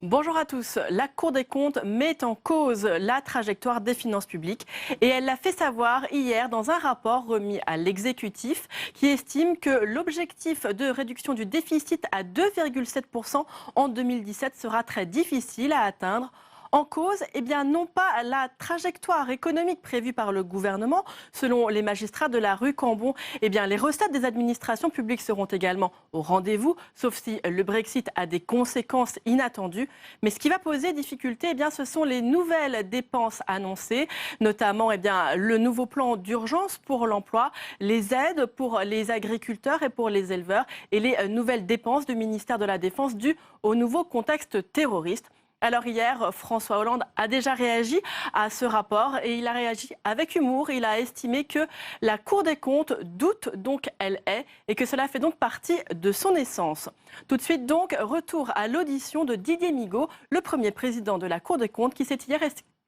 Bonjour à tous. La Cour des comptes met en cause la trajectoire des finances publiques et elle l'a fait savoir hier dans un rapport remis à l'exécutif qui estime que l'objectif de réduction du déficit à 2,7% en 2017 sera très difficile à atteindre. En cause, non pas la trajectoire économique prévue par le gouvernement. Selon les magistrats de la rue Cambon, les recettes des administrations publiques seront également au rendez-vous, sauf si le Brexit a des conséquences inattendues. Mais ce qui va poser difficulté, ce sont les nouvelles dépenses annoncées, notamment le nouveau plan d'urgence pour l'emploi, les aides pour les agriculteurs et pour les éleveurs et les nouvelles dépenses du ministère de la Défense dues au nouveau contexte terroriste. Alors hier, François Hollande a déjà réagi à ce rapport et il a réagi avec humour. Il a estimé que la Cour des comptes doute donc elle est et que cela fait donc partie de son essence. Tout de suite donc, retour à l'audition de Didier Migaud, le premier président de la Cour des comptes qui s'est hier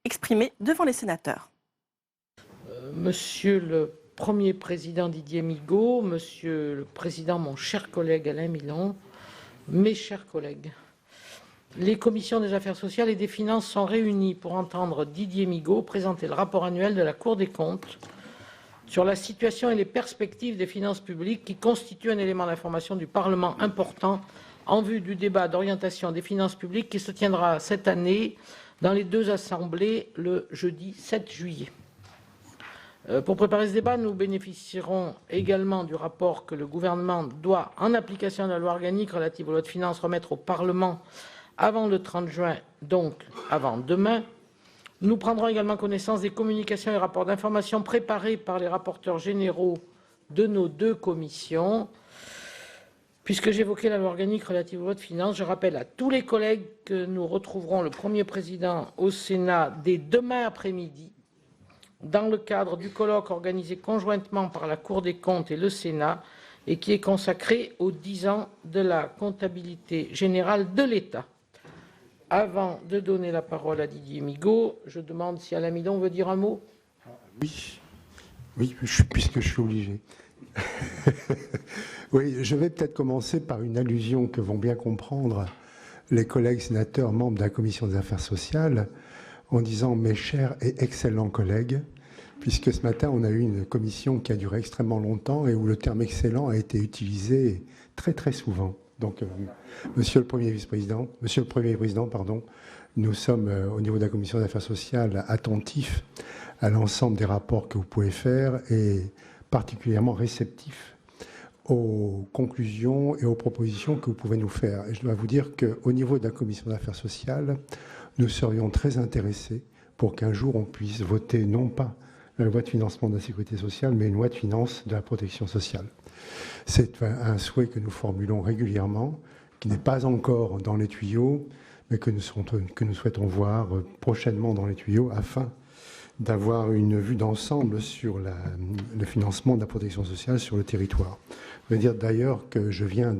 exprimé devant les sénateurs. Monsieur le premier président Didier Migaud, monsieur le président, mon cher collègue Alain Milon, mes chers collègues. Les commissions des affaires sociales et des finances sont réunies pour entendre Didier Migaud présenter le rapport annuel de la Cour des comptes sur la situation et les perspectives des finances publiques qui constituent un élément d'information du Parlement important en vue du débat d'orientation des finances publiques qui se tiendra cette année dans les deux assemblées le jeudi 7 juillet. Pour préparer ce débat, nous bénéficierons également du rapport que le gouvernement doit, en application de la loi organique relative aux lois de finances, remettre au Parlement avant le 30 juin, donc avant demain. Nous prendrons également connaissance des communications et rapports d'information préparés par les rapporteurs généraux de nos deux commissions. Puisque j'évoquais la loi organique relative aux lois de finances, je rappelle à tous les collègues que nous retrouverons le premier président au Sénat dès demain après-midi dans le cadre du colloque organisé conjointement par la Cour des comptes et le Sénat et qui est consacré aux 10 ans de la comptabilité générale de l'État. Avant de donner la parole à Didier Migaud, je demande si Alain Milon veut dire un mot. Oui, puisque je suis obligé. Oui, je vais peut-être commencer par une allusion que vont bien comprendre les collègues sénateurs membres de la Commission des affaires sociales en disant « mes chers et excellents collègues », puisque ce matin, on a eu une commission qui a duré extrêmement longtemps et où le terme « excellent » a été utilisé très très souvent. Donc, Monsieur le Premier Président, nous sommes au niveau de la Commission des affaires sociales attentifs à l'ensemble des rapports que vous pouvez faire et particulièrement réceptifs aux conclusions et aux propositions que vous pouvez nous faire. Et je dois vous dire qu'au niveau de la Commission des affaires sociales, nous serions très intéressés pour qu'un jour on puisse voter non pas la loi de financement de la sécurité sociale, mais une loi de finances de la protection sociale. C'est un souhait que nous formulons régulièrement, qui n'est pas encore dans les tuyaux, mais que nous souhaitons voir prochainement dans les tuyaux afin d'avoir une vue d'ensemble sur le financement de la protection sociale sur le territoire. Je veux dire d'ailleurs que je viens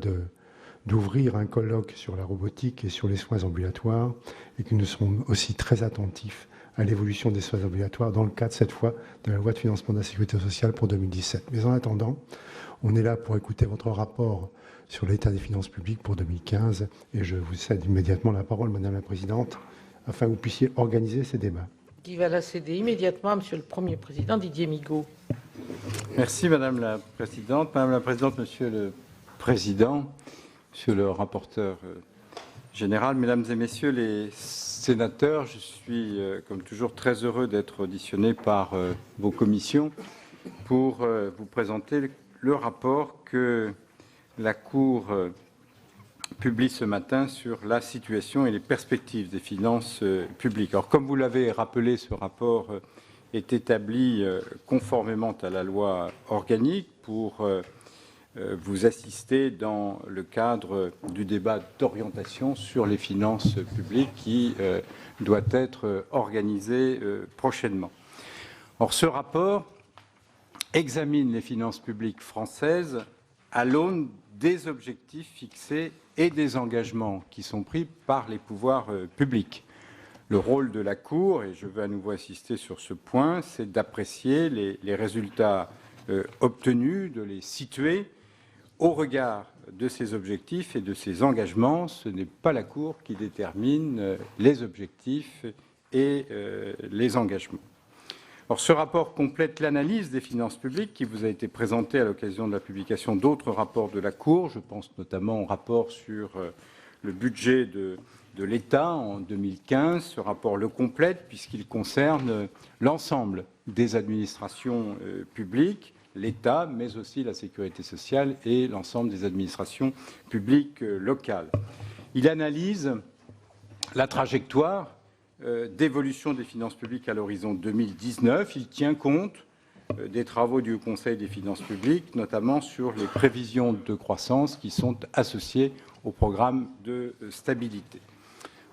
d'ouvrir un colloque sur la robotique et sur les soins ambulatoires et que nous serons aussi très attentifs à l'évolution des soins ambulatoires dans le cadre, cette fois, de la loi de financement de la sécurité sociale pour 2017. Mais en attendant, on est là pour écouter votre rapport sur l'état des finances publiques pour 2015 et je vous cède immédiatement la parole, Madame la Présidente, afin que vous puissiez organiser ces débats. Qui va la céder immédiatement à Monsieur le Premier Président Didier Migaud. Merci Madame la Présidente. Madame la Présidente, Monsieur le Président, Monsieur le rapporteur général, Mesdames et Messieurs les sénateurs, je suis comme toujours très heureux d'être auditionné par vos commissions pour vous présenter le rapport que la Cour publie ce matin sur la situation et les perspectives des finances publiques. Alors, comme vous l'avez rappelé, ce rapport est établi conformément à la loi organique pour vous assister dans le cadre du débat d'orientation sur les finances publiques qui doit être organisé prochainement. Or, ce rapport examine les finances publiques françaises à l'aune des objectifs fixés et des engagements qui sont pris par les pouvoirs publics. Le rôle de la Cour, et je veux à nouveau insister sur ce point, c'est d'apprécier les résultats obtenus, de les situer Au regard de ces objectifs et de ces engagements, ce n'est pas la Cour qui détermine les objectifs et les engagements. Alors, ce rapport complète l'analyse des finances publiques qui vous a été présentée à l'occasion de la publication d'autres rapports de la Cour. Je pense notamment au rapport sur le budget de l'État en 2015. Ce rapport le complète puisqu'il concerne l'ensemble des administrations publiques, l'État, mais aussi la sécurité sociale et l'ensemble des administrations publiques locales. Il analyse la trajectoire d'évolution des finances publiques à l'horizon 2019. Il tient compte des travaux du Conseil des finances publiques, notamment sur les prévisions de croissance qui sont associées au programme de stabilité.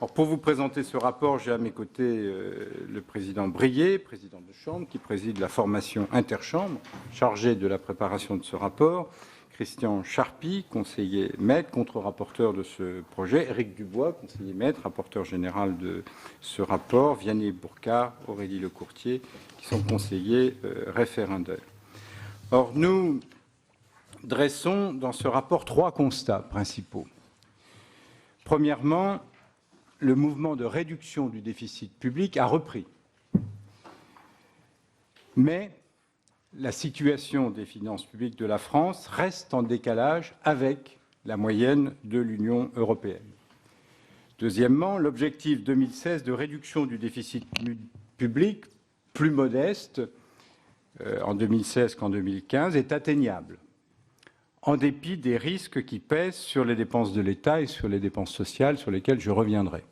Alors, pour vous présenter ce rapport, j'ai à mes côtés le président Brier, président de Chambre, qui préside la formation interchambre, chargé de la préparation de ce rapport, Christian Charpy, conseiller maître, contre-rapporteur de ce projet, Éric Dubois, conseiller maître, rapporteur général de ce rapport, Vianney Bourcard, Aurélie Lecourtier, qui sont conseillers référendaires. Or, nous dressons dans ce rapport 3 constats principaux. Premièrement, le mouvement de réduction du déficit public a repris. Mais la situation des finances publiques de la France reste en décalage avec la moyenne de l'Union européenne. Deuxièmement, l'objectif 2016 de réduction du déficit public, plus modeste en 2016 qu'en 2015, est atteignable, en dépit des risques qui pèsent sur les dépenses de l'État et sur les dépenses sociales, sur lesquelles je reviendrai.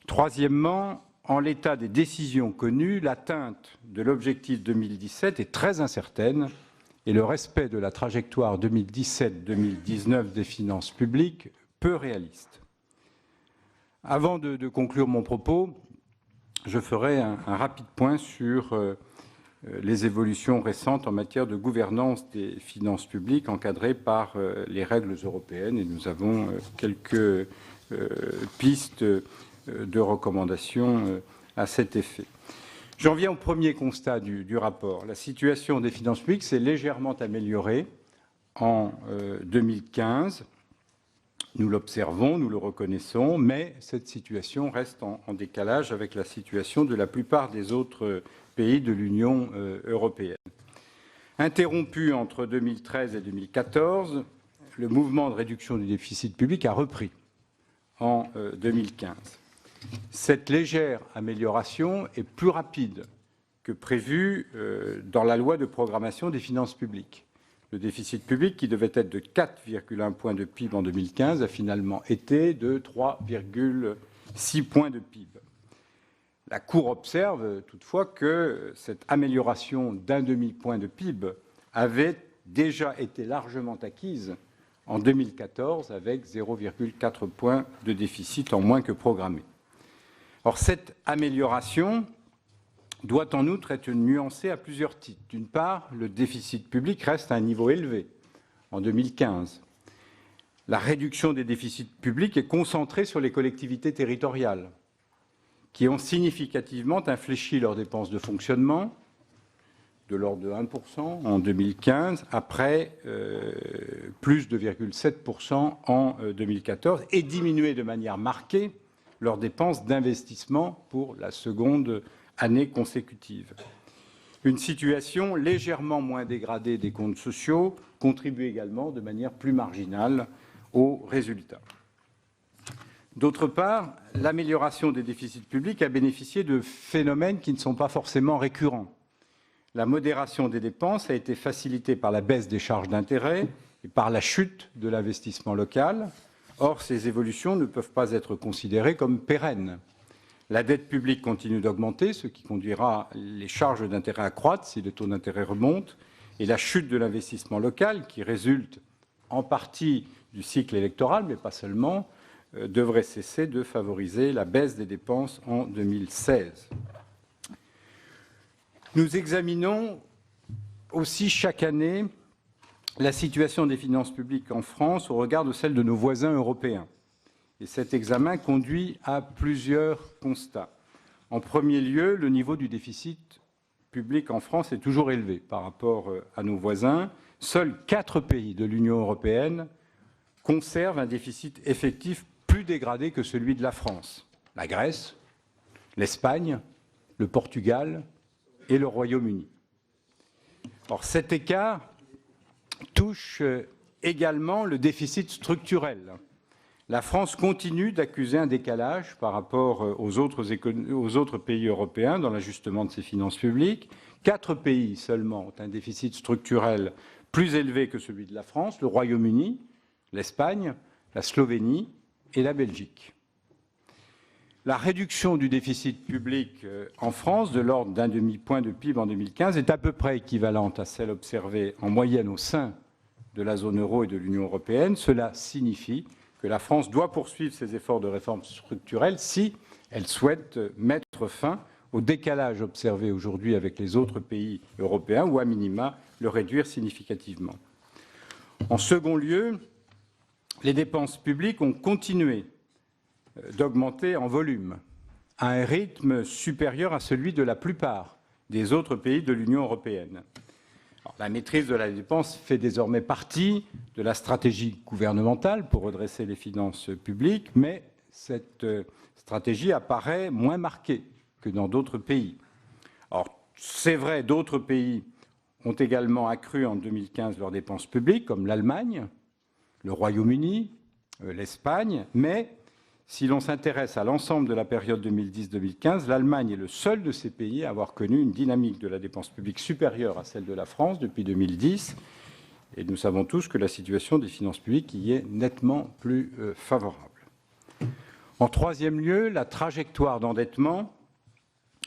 Troisièmement, en l'état des décisions connues, l'atteinte de l'objectif 2017 est très incertaine et le respect de la trajectoire 2017-2019 des finances publiques peu réaliste. Avant de conclure mon propos, je ferai un rapide point sur les évolutions récentes en matière de gouvernance des finances publiques encadrées par les règles européennes. Et nous avons quelques pistes de recommandations à cet effet. J'en viens au premier constat du rapport. La situation des finances publiques s'est légèrement améliorée en 2015. Nous l'observons, nous le reconnaissons, mais cette situation reste en décalage avec la situation de la plupart des autres pays de l'Union européenne. Interrompu entre 2013 et 2014, le mouvement de réduction du déficit public a repris en 2015. Cette légère amélioration est plus rapide que prévu dans la loi de programmation des finances publiques. Le déficit public, qui devait être de 4,1 points de PIB en 2015, a finalement été de 3,6 points de PIB. La Cour observe toutefois que cette amélioration d'un demi-point de PIB avait déjà été largement acquise en 2014 avec 0,4 points de déficit en moins que programmé. Or, cette amélioration doit en outre être nuancée à plusieurs titres. D'une part, le déficit public reste à un niveau élevé en 2015. La réduction des déficits publics est concentrée sur les collectivités territoriales qui ont significativement infléchi leurs dépenses de fonctionnement de l'ordre de 1% en 2015, après plus de 0,7% en 2014, et diminué de manière marquée leurs dépenses d'investissement pour la seconde année consécutive. Une situation légèrement moins dégradée des comptes sociaux contribue également de manière plus marginale aux résultats. D'autre part, l'amélioration des déficits publics a bénéficié de phénomènes qui ne sont pas forcément récurrents. La modération des dépenses a été facilitée par la baisse des charges d'intérêt et par la chute de l'investissement local. Or, ces évolutions ne peuvent pas être considérées comme pérennes. La dette publique continue d'augmenter, ce qui conduira les charges d'intérêt à croître si les taux d'intérêt remontent, et la chute de l'investissement local, qui résulte en partie du cycle électoral, mais pas seulement, devrait cesser de favoriser la baisse des dépenses en 2016. Nous examinons aussi chaque année la situation des finances publiques en France au regard de celle de nos voisins européens. Et cet examen conduit à plusieurs constats. En premier lieu, le niveau du déficit public en France est toujours élevé par rapport à nos voisins. seuls 4 pays de l'Union européenne conservent un déficit effectif plus dégradé que celui de la France. La Grèce, l'Espagne, le Portugal et le Royaume-Uni. Or, cet écart touche également le déficit structurel. La France continue d'accuser un décalage par rapport aux autres pays européens dans l'ajustement de ses finances publiques. 4 pays seulement ont un déficit structurel plus élevé que celui de la France, le Royaume-Uni, l'Espagne, la Slovénie et la Belgique. La réduction du déficit public en France, de l'ordre d'un demi-point de PIB en 2015, est à peu près équivalente à celle observée en moyenne au sein de la zone euro et de l'Union européenne. Cela signifie que la France doit poursuivre ses efforts de réforme structurelle si elle souhaite mettre fin au décalage observé aujourd'hui avec les autres pays européens ou, à minima, le réduire significativement. En second lieu, les dépenses publiques ont continué d'augmenter en volume à un rythme supérieur à celui de la plupart des autres pays de l'Union européenne. Alors, la maîtrise de la dépense fait désormais partie de la stratégie gouvernementale pour redresser les finances publiques, mais cette stratégie apparaît moins marquée que dans d'autres pays. Alors, c'est vrai, d'autres pays ont également accru en 2015 leurs dépenses publiques, comme l'Allemagne, le Royaume-Uni, l'Espagne, mais si l'on s'intéresse à l'ensemble de la période 2010-2015, l'Allemagne est le seul de ces pays à avoir connu une dynamique de la dépense publique supérieure à celle de la France depuis 2010. Et nous savons tous que la situation des finances publiques y est nettement plus favorable. En troisième lieu, la trajectoire d'endettement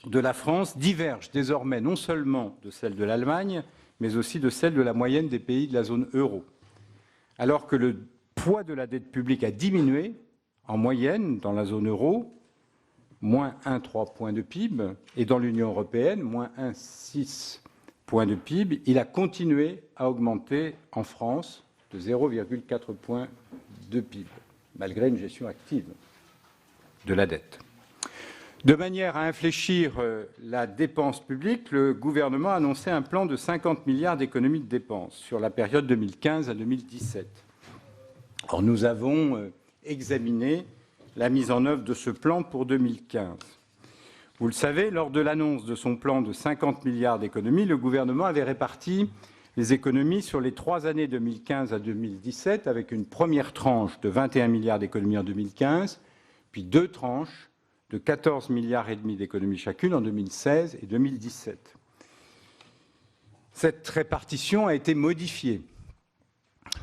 de la France diverge désormais non seulement de celle de l'Allemagne, mais aussi de celle de la moyenne des pays de la zone euro. Alors que le poids de la dette publique a diminué, en moyenne, dans la zone euro, moins 1,3 points de PIB, et dans l'Union européenne, moins 1,6 points de PIB, il a continué à augmenter en France de 0,4 points de PIB, malgré une gestion active de la dette. De manière à infléchir la dépense publique, le gouvernement a annoncé un plan de 50 milliards d'économies de dépenses sur la période 2015 à 2017. Or, nous avons examiner la mise en œuvre de ce plan pour 2015. Vous le savez, lors de l'annonce de son plan de 50 milliards d'économies, le gouvernement avait réparti les économies sur les 3 années 2015 à 2017, avec une première tranche de 21 milliards d'économies en 2015, puis 2 tranches de 14 milliards et demi d'économies chacune en 2016 et 2017. Cette répartition a été modifiée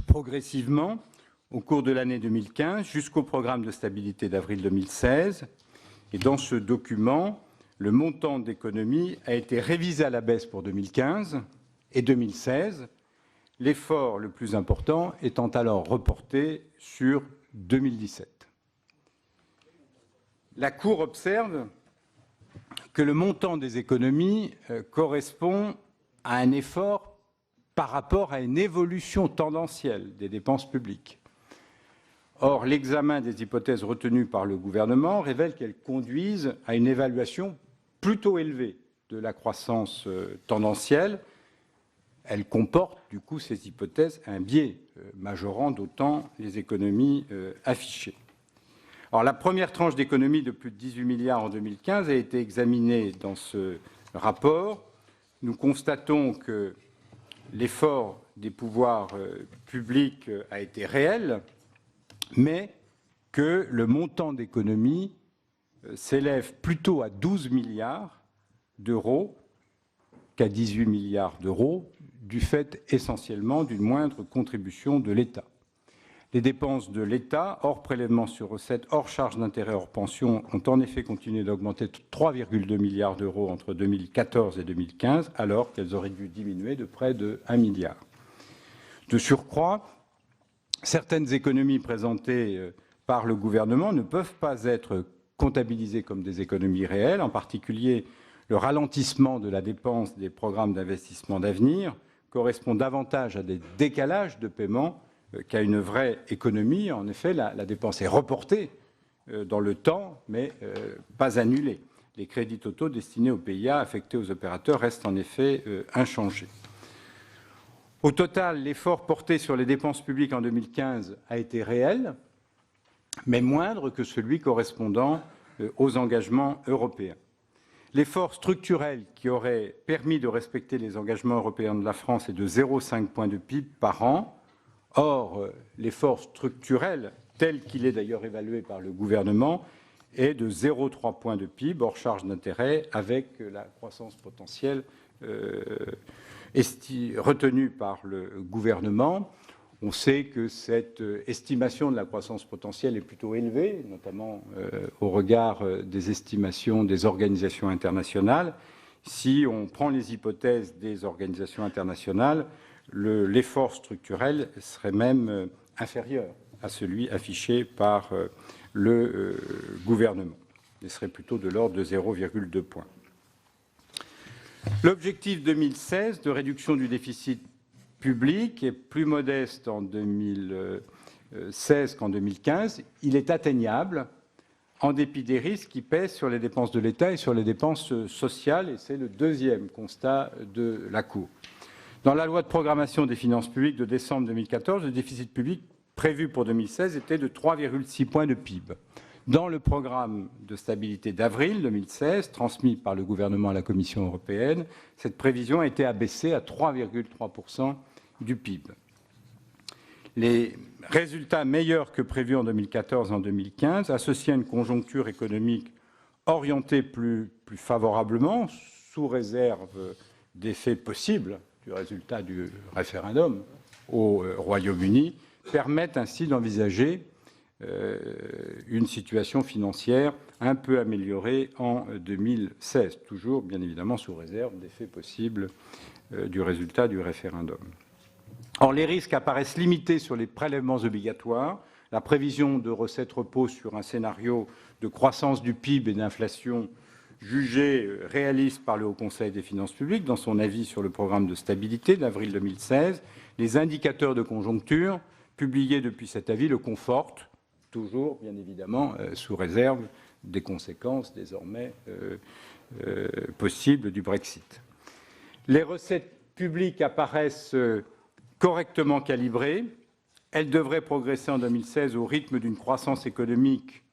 progressivement au cours de l'année 2015 jusqu'au programme de stabilité d'avril 2016. Et dans ce document, le montant d'économie a été révisé à la baisse pour 2015 et 2016, l'effort le plus important étant alors reporté sur 2017. La Cour observe que le montant des économies correspond à un effort par rapport à une évolution tendancielle des dépenses publiques. Or, l'examen des hypothèses retenues par le gouvernement révèle qu'elles conduisent à une évaluation plutôt élevée de la croissance tendancielle. Elles comportent, du coup, ces hypothèses, un biais majorant d'autant les économies affichées. Alors, la première tranche d'économies de plus de 18 milliards en 2015 a été examinée dans ce rapport. Nous constatons que l'effort des pouvoirs publics a été réel, mais que le montant d'économie s'élève plutôt à 12 milliards d'euros qu'à 18 milliards d'euros, du fait essentiellement d'une moindre contribution de l'État. Les dépenses de l'État, hors prélèvement sur recettes, hors charges d'intérêt, hors pensions, ont en effet continué d'augmenter de 3,2 milliards d'euros entre 2014 et 2015, alors qu'elles auraient dû diminuer de près de 1 milliard. De surcroît, certaines économies présentées par le gouvernement ne peuvent pas être comptabilisées comme des économies réelles, en particulier le ralentissement de la dépense des programmes d'investissement d'avenir correspond davantage à des décalages de paiement qu'à une vraie économie. En effet, la dépense est reportée dans le temps, mais pas annulée. Les crédits totaux destinés aux PIA affectés aux opérateurs restent en effet inchangés. Au total, l'effort porté sur les dépenses publiques en 2015 a été réel, mais moindre que celui correspondant aux engagements européens. L'effort structurel qui aurait permis de respecter les engagements européens de la France est de 0,5 point de PIB par an. Or, l'effort structurel, tel qu'il est d'ailleurs évalué par le gouvernement, est de 0,3 point de PIB hors charge d'intérêt, avec la croissance potentielle retenue par le gouvernement. On sait que cette estimation de la croissance potentielle est plutôt élevée, notamment au regard des estimations des organisations internationales. Si on prend les hypothèses des organisations internationales, l'effort structurel serait même inférieur à celui affiché par le gouvernement. Il serait plutôt de l'ordre de 0,2 points. L'objectif 2016 de réduction du déficit public est plus modeste en 2016 qu'en 2015. Il est atteignable en dépit des risques qui pèsent sur les dépenses de l'État et sur les dépenses sociales, et c'est le deuxième constat de la Cour. Dans la loi de programmation des finances publiques de décembre 2014, le déficit public prévu pour 2016 était de 3,6 points de PIB. Dans le programme de stabilité d'avril 2016, transmis par le gouvernement à la Commission européenne, cette prévision a été abaissée à 3,3% du PIB. Les résultats meilleurs que prévus en 2014 et en 2015, associés à une conjoncture économique orientée plus favorablement, sous réserve d'effets possibles du résultat du référendum au Royaume-Uni, permettent ainsi d'envisager une situation financière un peu améliorée en 2016, toujours bien évidemment sous réserve d'effets possibles du résultat du référendum. Or, les risques apparaissent limités sur les prélèvements obligatoires. La prévision de recettes repose sur un scénario de croissance du PIB et d'inflation jugé réaliste par le Haut Conseil des finances publiques dans son avis sur le programme de stabilité d'avril 2016. Les indicateurs de conjoncture publiés depuis cet avis le confortent, toujours bien évidemment sous réserve des conséquences désormais possibles du Brexit. Les recettes publiques apparaissent correctement calibrées. Elles devraient progresser en 2016 au rythme d'une croissance économique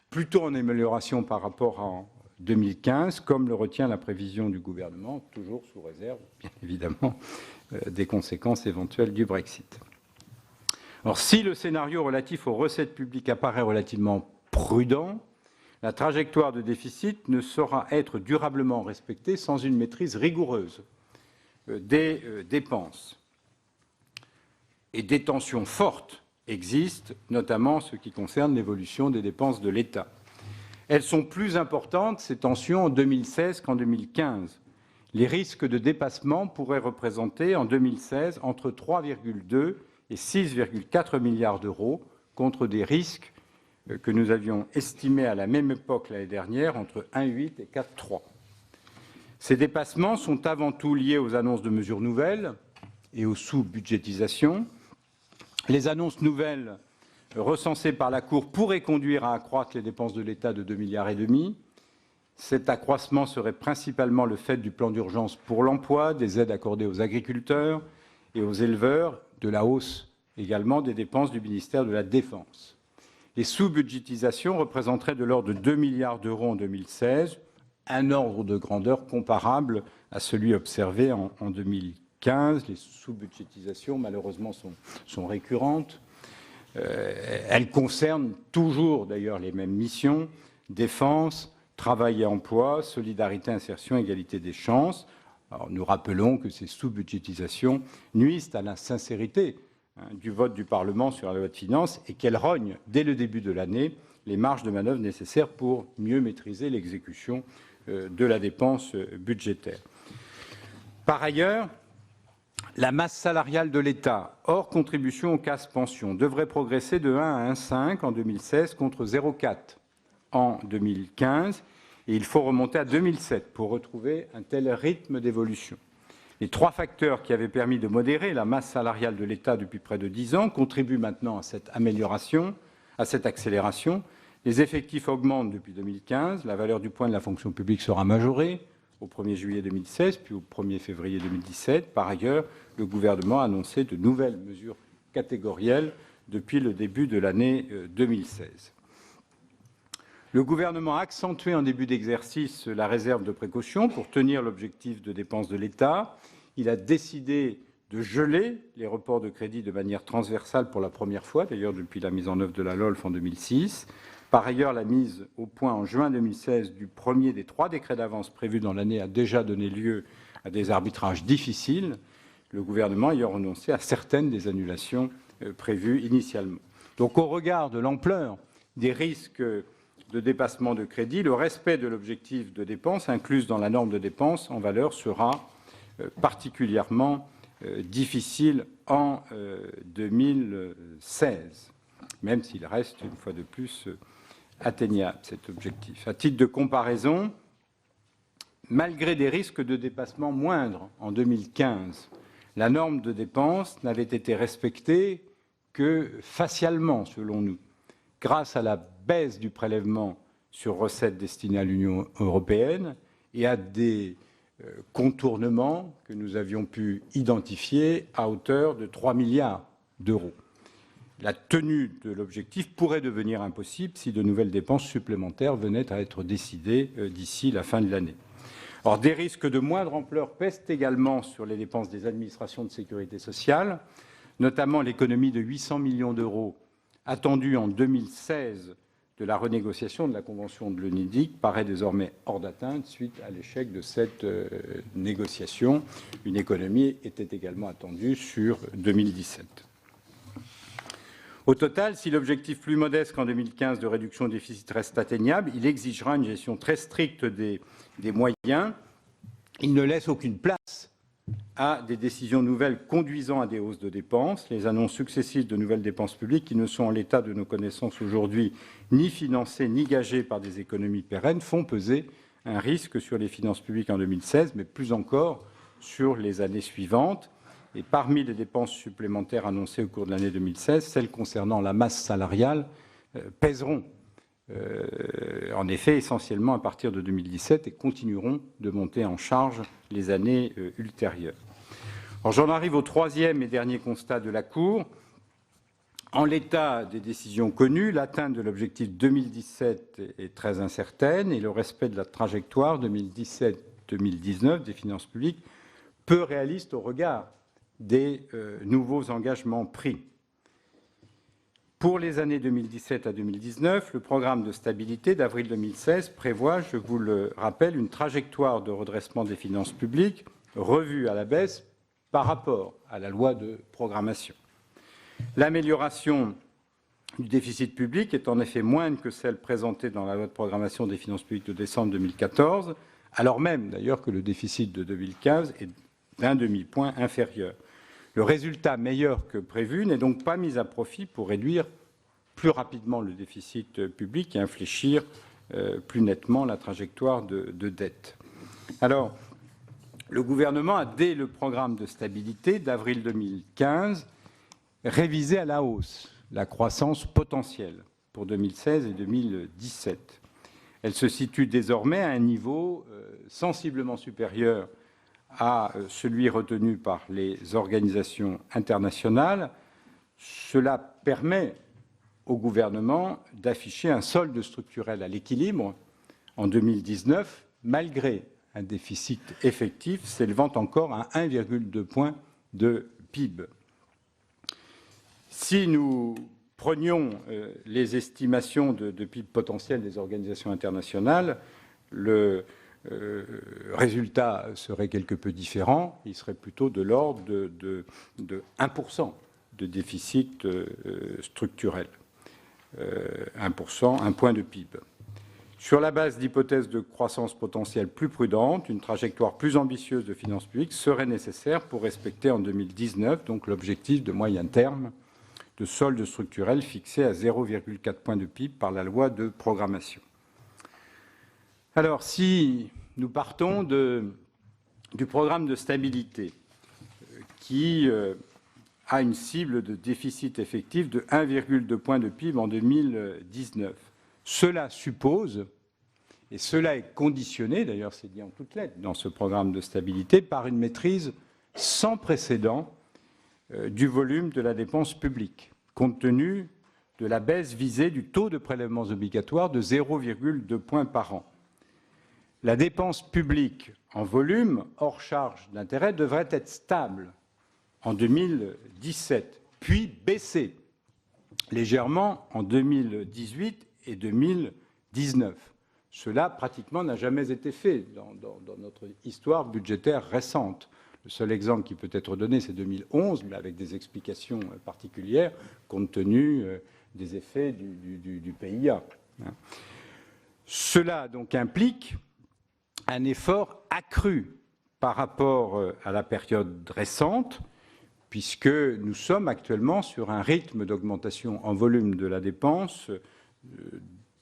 plutôt en amélioration par rapport à 2015, comme le retient la prévision du gouvernement, toujours sous réserve, bien évidemment, des conséquences éventuelles du Brexit. Alors, si le scénario relatif aux recettes publiques apparaît relativement prudent, la trajectoire de déficit ne saura être durablement respectée sans une maîtrise rigoureuse des dépenses. Et des tensions fortes existent, notamment en ce qui concerne l'évolution des dépenses de l'État. Elles sont plus importantes, ces tensions, en 2016 qu'en 2015. Les risques de dépassement pourraient représenter en 2016 entre 3,2 et 6,4 milliards d'euros, contre des risques que nous avions estimés à la même époque l'année dernière entre 1,8 et 4,3. Ces dépassements sont avant tout liés aux annonces de mesures nouvelles et aux sous-budgétisations. Les annonces nouvelles recensées par la Cour pourraient conduire à accroître les dépenses de l'État de 2,5 milliards. Cet accroissement serait principalement le fait du plan d'urgence pour l'emploi, des aides accordées aux agriculteurs et aux éleveurs, de la hausse également des dépenses du ministère de la Défense. Les sous-budgétisations représenteraient de l'ordre de 2 milliards d'euros en 2016, un ordre de grandeur comparable à celui observé en 2015. Les sous-budgétisations, malheureusement, sont récurrentes. Elles concernent toujours, d'ailleurs, les mêmes missions: défense, travail et emploi, solidarité, insertion, égalité des chances. Alors, nous rappelons que ces sous-budgétisations nuisent à la sincérité du vote du Parlement sur la loi de finances et qu'elles rognent, dès le début de l'année, les marges de manœuvre nécessaires pour mieux maîtriser l'exécution de la dépense budgétaire. Par ailleurs, la masse salariale de l'État, hors contribution aux caisses pensions, devrait progresser de 1 à 1,5 en 2016 contre 0,4 en 2015. Et il faut remonter à 2007 pour retrouver un tel rythme d'évolution. Les trois facteurs qui avaient permis de modérer la masse salariale de l'État depuis près de 10 ans contribuent maintenant à cette amélioration, à cette accélération. Les effectifs augmentent depuis 2015, la valeur du point de la fonction publique sera majorée, au 1er juillet 2016, puis au 1er février 2017. Par ailleurs, le gouvernement a annoncé de nouvelles mesures catégorielles depuis le début de l'année 2016. Le gouvernement a accentué en début d'exercice la réserve de précaution pour tenir l'objectif de dépenses de l'État. Il a décidé de geler les reports de crédit de manière transversale pour la première fois, d'ailleurs depuis la mise en œuvre de la LOLF en 2006. Par ailleurs, la mise au point en juin 2016 du premier des 3 décrets d'avance prévus dans l'année a déjà donné lieu à des arbitrages difficiles, le gouvernement ayant renoncé à certaines des annulations prévues initialement. Donc, au regard de l'ampleur des risques de dépassement de crédit, le respect de l'objectif de dépenses incluse dans la norme de dépenses en valeur sera particulièrement difficile en 2016, même s'il reste une fois de plus atteignable cet objectif. À titre de comparaison, malgré des risques de dépassement moindres en 2015, la norme de dépenses n'avait été respectée que facialement, selon nous, grâce à la baisse du prélèvement sur recettes destinées à l'Union européenne et à des contournements que nous avions pu identifier à hauteur de 3 milliards d'euros. La tenue de l'objectif pourrait devenir impossible si de nouvelles dépenses supplémentaires venaient à être décidées d'ici la fin de l'année. Or, des risques de moindre ampleur pèsent également sur les dépenses des administrations de sécurité sociale, notamment l'économie de 800 millions d'euros attendue en 2016 de la renégociation de la convention de l'UNEDIC paraît désormais hors d'atteinte suite à l'échec de cette négociation. Une économie était également attendue sur 2017. Au total, si l'objectif plus modeste qu'en 2015 de réduction du déficit reste atteignable, il exigera une gestion très stricte des moyens. Il ne laisse aucune place à des décisions nouvelles conduisant à des hausses de dépenses. Les annonces successives de nouvelles dépenses publiques qui ne sont en l'état de nos connaissances aujourd'hui ni financées ni gagées par des économies pérennes font peser un risque sur les finances publiques en 2016, mais plus encore sur les années suivantes. Et parmi les dépenses supplémentaires annoncées au cours de l'année 2016, celles concernant la masse salariale pèseront en effet essentiellement à partir de 2017 et continueront de monter en charge les années ultérieures. J'en arrive au troisième et dernier constat de la Cour. En l'état des décisions connues, l'atteinte de l'objectif 2017 est très incertaine et le respect de la trajectoire 2017-2019 des finances publiques peu réaliste au regard des nouveaux engagements pris. Pour les années 2017 à 2019, le programme de stabilité d'avril 2016 prévoit, je vous le rappelle, une trajectoire de redressement des finances publiques revue à la baisse par rapport à la loi de programmation. L'amélioration du déficit public est en effet moindre que celle présentée dans la loi de programmation des finances publiques de décembre 2014, alors même d'ailleurs que le déficit de 2015 est d'un demi-point inférieur. Le résultat meilleur que prévu n'est donc pas mis à profit pour réduire plus rapidement le déficit public et infléchir plus nettement la trajectoire de dette. Alors, le gouvernement a, dès le programme de stabilité d'avril 2015, révisé à la hausse la croissance potentielle pour 2016 et 2017. Elle se situe désormais à un niveau sensiblement supérieur à celui retenu par les organisations internationales. Cela permet au gouvernement d'afficher un solde structurel à l'équilibre en 2019, malgré un déficit effectif s'élevant encore à 1,2 point de PIB. Si nous prenions les estimations de PIB potentiel des organisations internationales, le résultat serait quelque peu différent. Il serait plutôt de l'ordre de 1% de déficit structurel. 1%, un point de PIB. Sur la base d'hypothèses de croissance potentielle plus prudentes, une trajectoire plus ambitieuse de finances publiques serait nécessaire pour respecter en 2019 donc l'objectif de moyen terme de solde structurel fixé à 0,4 points de PIB par la loi de programmation. Alors, si nous partons du programme de stabilité qui a une cible de déficit effectif de 1,2 point de PIB en 2019, cela suppose Et cela est conditionné, d'ailleurs c'est dit en toutes lettres dans ce programme de stabilité, par une maîtrise sans précédent du volume de la dépense publique, compte tenu de la baisse visée du taux de prélèvements obligatoires de 0,2 points par an. La dépense publique en volume, hors charge d'intérêt, devrait être stable en 2017, puis baisser légèrement en 2018 et 2019. Cela, pratiquement, n'a jamais été fait dans notre histoire budgétaire récente. Le seul exemple qui peut être donné, c'est 2011, mais avec des explications particulières, compte tenu des effets du PIA. Cela, donc, implique un effort accru par rapport à la période récente, puisque nous sommes actuellement sur un rythme d'augmentation en volume de la dépense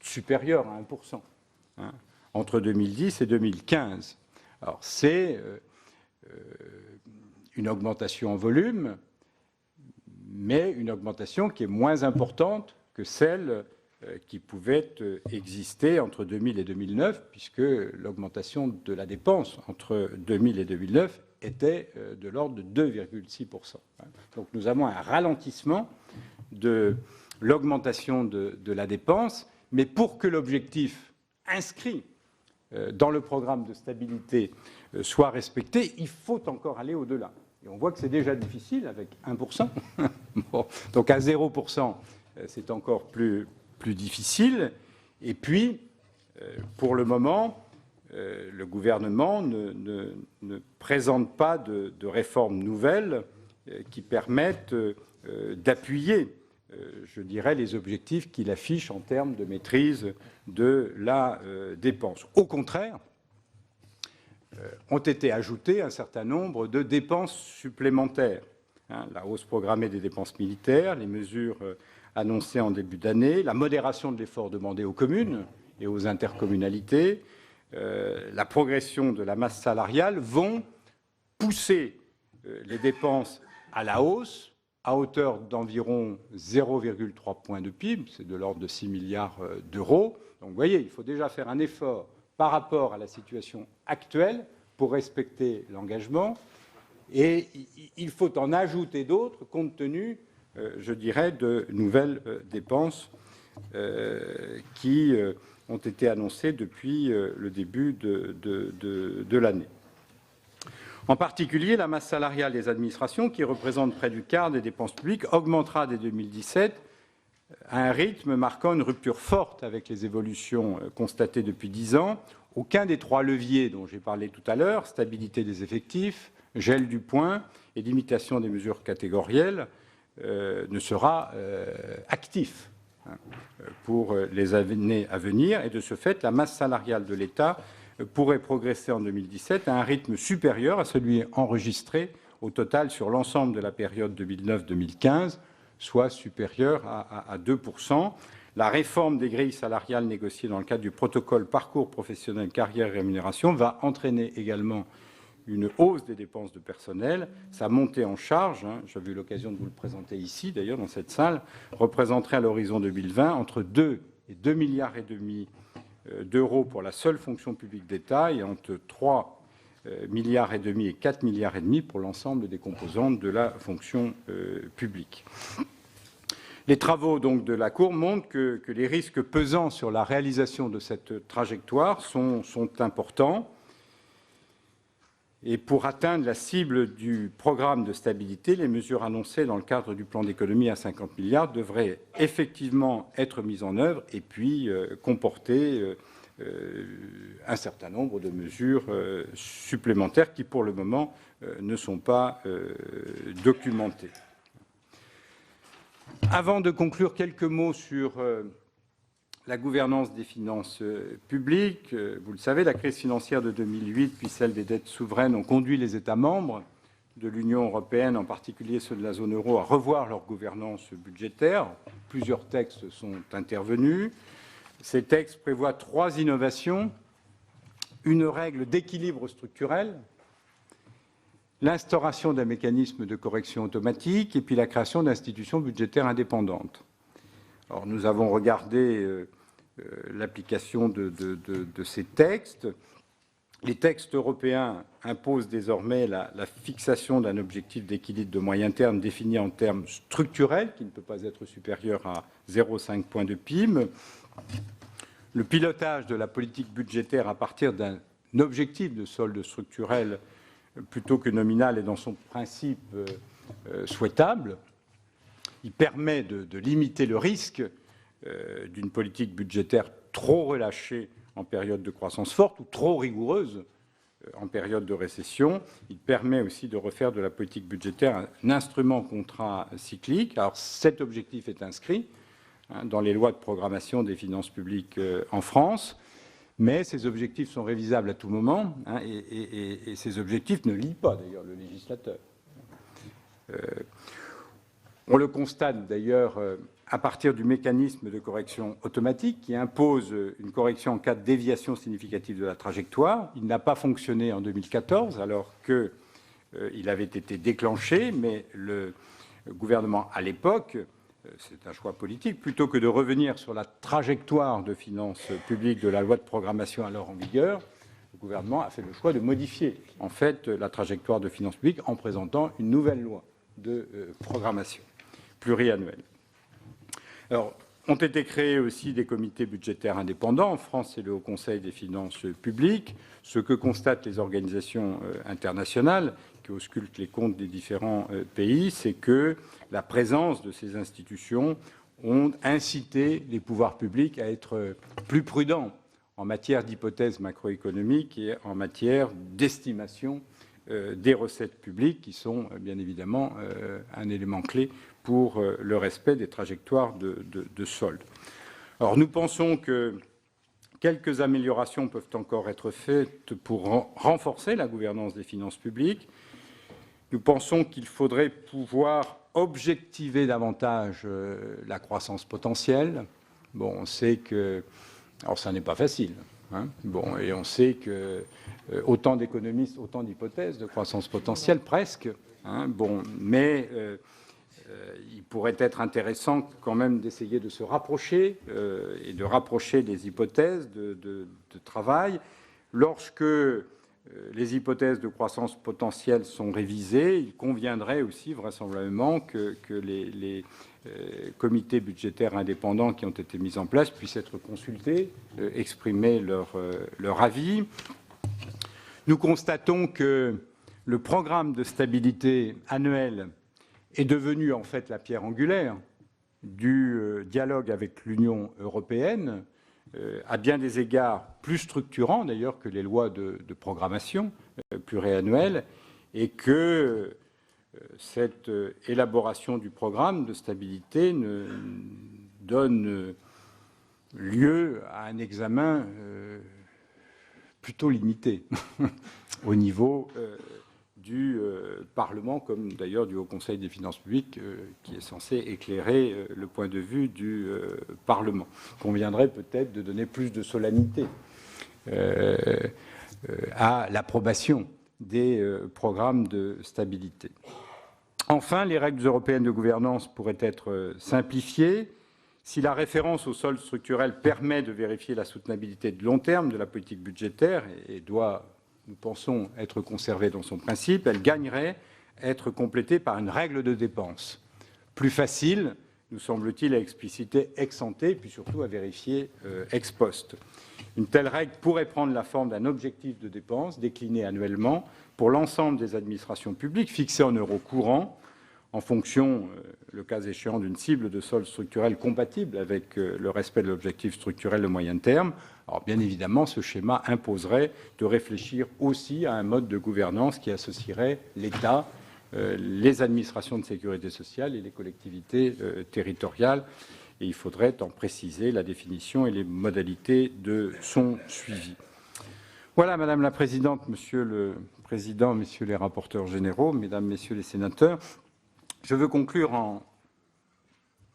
supérieur à 1%. Entre 2010 et 2015. Alors, c'est une augmentation en volume, mais une augmentation qui est moins importante que celle qui pouvait exister entre 2000 et 2009, puisque l'augmentation de la dépense entre 2000 et 2009 était de l'ordre de 2,6%. Donc, nous avons un ralentissement de l'augmentation de la dépense, mais pour que l'objectif inscrit dans le programme de stabilité soit respecté, il faut encore aller au-delà. Et on voit que c'est déjà difficile avec 1%. Bon, donc à 0%, c'est encore plus difficile. Et puis, pour le moment, le gouvernement ne présente pas de réformes nouvelles qui permettent d'appuyer, je dirais, les objectifs qu'il affiche en termes de maîtrise de la dépense. Au contraire, ont été ajoutés un certain nombre de dépenses supplémentaires. La hausse programmée des dépenses militaires, les mesures annoncées en début d'année, la modération de l'effort demandé aux communes et aux intercommunalités, la progression de la masse salariale vont pousser les dépenses à la hausse, à hauteur d'environ 0,3 points de PIB, c'est de l'ordre de 6 milliards d'euros. Donc vous voyez, il faut déjà faire un effort par rapport à la situation actuelle pour respecter l'engagement, et il faut en ajouter d'autres compte tenu, je dirais, de nouvelles dépenses qui ont été annoncées depuis le début de l'année. En particulier, la masse salariale des administrations, qui représente près du quart des dépenses publiques, augmentera dès 2017 à un rythme marquant une rupture forte avec les évolutions constatées depuis 10 ans. Aucun des trois leviers dont j'ai parlé tout à l'heure, stabilité des effectifs, gel du point et limitation des mesures catégorielles, ne sera actif pour les années à venir. Et de ce fait, la masse salariale de l'État pourrait progresser en 2017 à un rythme supérieur à celui enregistré au total sur l'ensemble de la période 2009-2015, soit supérieur à 2%. La réforme des grilles salariales négociées dans le cadre du protocole parcours professionnel, carrière et rémunération va entraîner également une hausse des dépenses de personnel. Sa montée en charge, j'avais eu l'occasion de vous le présenter ici, d'ailleurs dans cette salle, représenterait à l'horizon 2020 entre 2 et 2,5 milliards d'euros pour la seule fonction publique d'État et entre 3,5 milliards et 4,5 milliards pour l'ensemble des composantes de la fonction publique. Les travaux donc de la Cour montrent que les risques pesant sur la réalisation de cette trajectoire sont importants. Et pour atteindre la cible du programme de stabilité, les mesures annoncées dans le cadre du plan d'économie à 50 milliards devraient effectivement être mises en œuvre et puis comporter un certain nombre de mesures supplémentaires qui, pour le moment, ne sont pas documentées. Avant de conclure, quelques mots sur la gouvernance des finances publiques. Vous le savez, la crise financière de 2008 puis celle des dettes souveraines ont conduit les États membres de l'Union européenne, en particulier ceux de la zone euro, à revoir leur gouvernance budgétaire. Plusieurs textes sont intervenus. Ces textes prévoient 3 innovations. Une règle d'équilibre structurel, l'instauration d'un mécanisme de correction automatique et puis la création d'institutions budgétaires indépendantes. Alors, nous avons regardé l'application de ces textes. Les textes européens imposent désormais la fixation d'un objectif d'équilibre de moyen terme défini en termes structurels, qui ne peut pas être supérieur à 0,5 point de PIB. Le pilotage de la politique budgétaire à partir d'un objectif de solde structurel plutôt que nominal est dans son principe souhaitable. Il permet de limiter le risque d'une politique budgétaire trop relâchée en période de croissance forte ou trop rigoureuse en période de récession. Il permet aussi de refaire de la politique budgétaire un instrument contracyclique. Alors cet objectif est inscrit dans les lois de programmation des finances publiques en France, mais ces objectifs sont révisables à tout moment, et ces objectifs ne lient pas d'ailleurs le législateur. On le constate d'ailleurs à partir du mécanisme de correction automatique qui impose une correction en cas de déviation significative de la trajectoire. Il n'a pas fonctionné en 2014 alors qu'il avait été déclenché, mais le gouvernement à l'époque, c'est un choix politique, plutôt que de revenir sur la trajectoire de finances publiques de la loi de programmation alors en vigueur, le gouvernement a fait le choix de modifier en fait la trajectoire de finances publiques en présentant une nouvelle loi de programmation pluriannuelle. Alors, ont été créés aussi des comités budgétaires indépendants. En France, c'est le Haut Conseil des finances publiques. Ce que constatent les organisations internationales qui auscultent les comptes des différents pays, c'est que la présence de ces institutions ont incité les pouvoirs publics à être plus prudents en matière d'hypothèses macroéconomiques et en matière d'estimation des recettes publiques, qui sont bien évidemment un élément clé pour le respect des trajectoires de solde. Alors nous pensons que quelques améliorations peuvent encore être faites pour renforcer la gouvernance des finances publiques. Nous pensons qu'il faudrait pouvoir objectiver davantage la croissance potentielle. Bon, on sait que... Alors ça n'est pas facile. Bon, et on sait que autant d'économistes, autant d'hypothèses de croissance potentielle, presque. Bon, mais il pourrait être intéressant quand même d'essayer de se rapprocher et de rapprocher des hypothèses de travail. Lorsque les hypothèses de croissance potentielle sont révisées, il conviendrait aussi vraisemblablement que les comités budgétaires indépendants qui ont été mis en place puissent être consultés, exprimer leur avis. Nous constatons que le programme de stabilité annuel est devenu en fait la pierre angulaire du dialogue avec l'Union européenne, à bien des égards plus structurant d'ailleurs que les lois de programmation pluriannuelle, et que cette élaboration du programme de stabilité donne lieu à un examen plutôt limité au niveau du Parlement, comme d'ailleurs du Haut Conseil des finances publiques, qui est censé éclairer le point de vue du Parlement. Il conviendrait peut-être de donner plus de solennité à l'approbation des programmes de stabilité. Enfin, les règles européennes de gouvernance pourraient être simplifiées. Si la référence au solde structurel permet de vérifier la soutenabilité de long terme de la politique budgétaire et doit, nous pensons, être conservée dans son principe, elle gagnerait à être complétée par une règle de dépense plus facile, nous semble-t-il, à expliciter ex ante, puis surtout à vérifier ex post. Une telle règle pourrait prendre la forme d'un objectif de dépense décliné annuellement pour l'ensemble des administrations publiques, fixé en euros courants, en fonction, le cas échéant, d'une cible de solde structurel compatible avec le respect de l'objectif structurel de moyen terme. Alors, bien évidemment, ce schéma imposerait de réfléchir aussi à un mode de gouvernance qui associerait l'État, les administrations de sécurité sociale et les collectivités territoriales. Et il faudrait en préciser la définition et les modalités de son suivi. Voilà, Madame la Présidente, Monsieur le Président, Messieurs les rapporteurs généraux, Mesdames, Messieurs les sénateurs. Je veux conclure en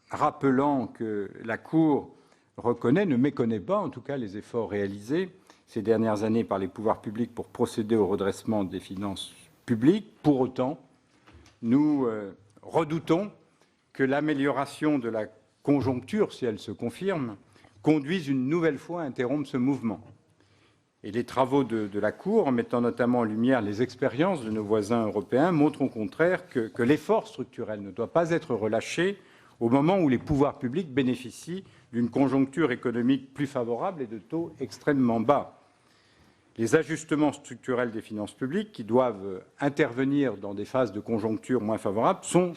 rappelant que la Cour reconnaît, ne méconnaît pas en tout cas, les efforts réalisés ces dernières années par les pouvoirs publics pour procéder au redressement des finances publiques. Pour autant, nous redoutons que l'amélioration de la conjoncture, si elle se confirme, conduisent une nouvelle fois à interrompre ce mouvement. Et les travaux de la Cour, en mettant notamment en lumière les expériences de nos voisins européens, montrent au contraire que l'effort structurel ne doit pas être relâché au moment où les pouvoirs publics bénéficient d'une conjoncture économique plus favorable et de taux extrêmement bas. Les ajustements structurels des finances publiques, qui doivent intervenir dans des phases de conjoncture moins favorables, sont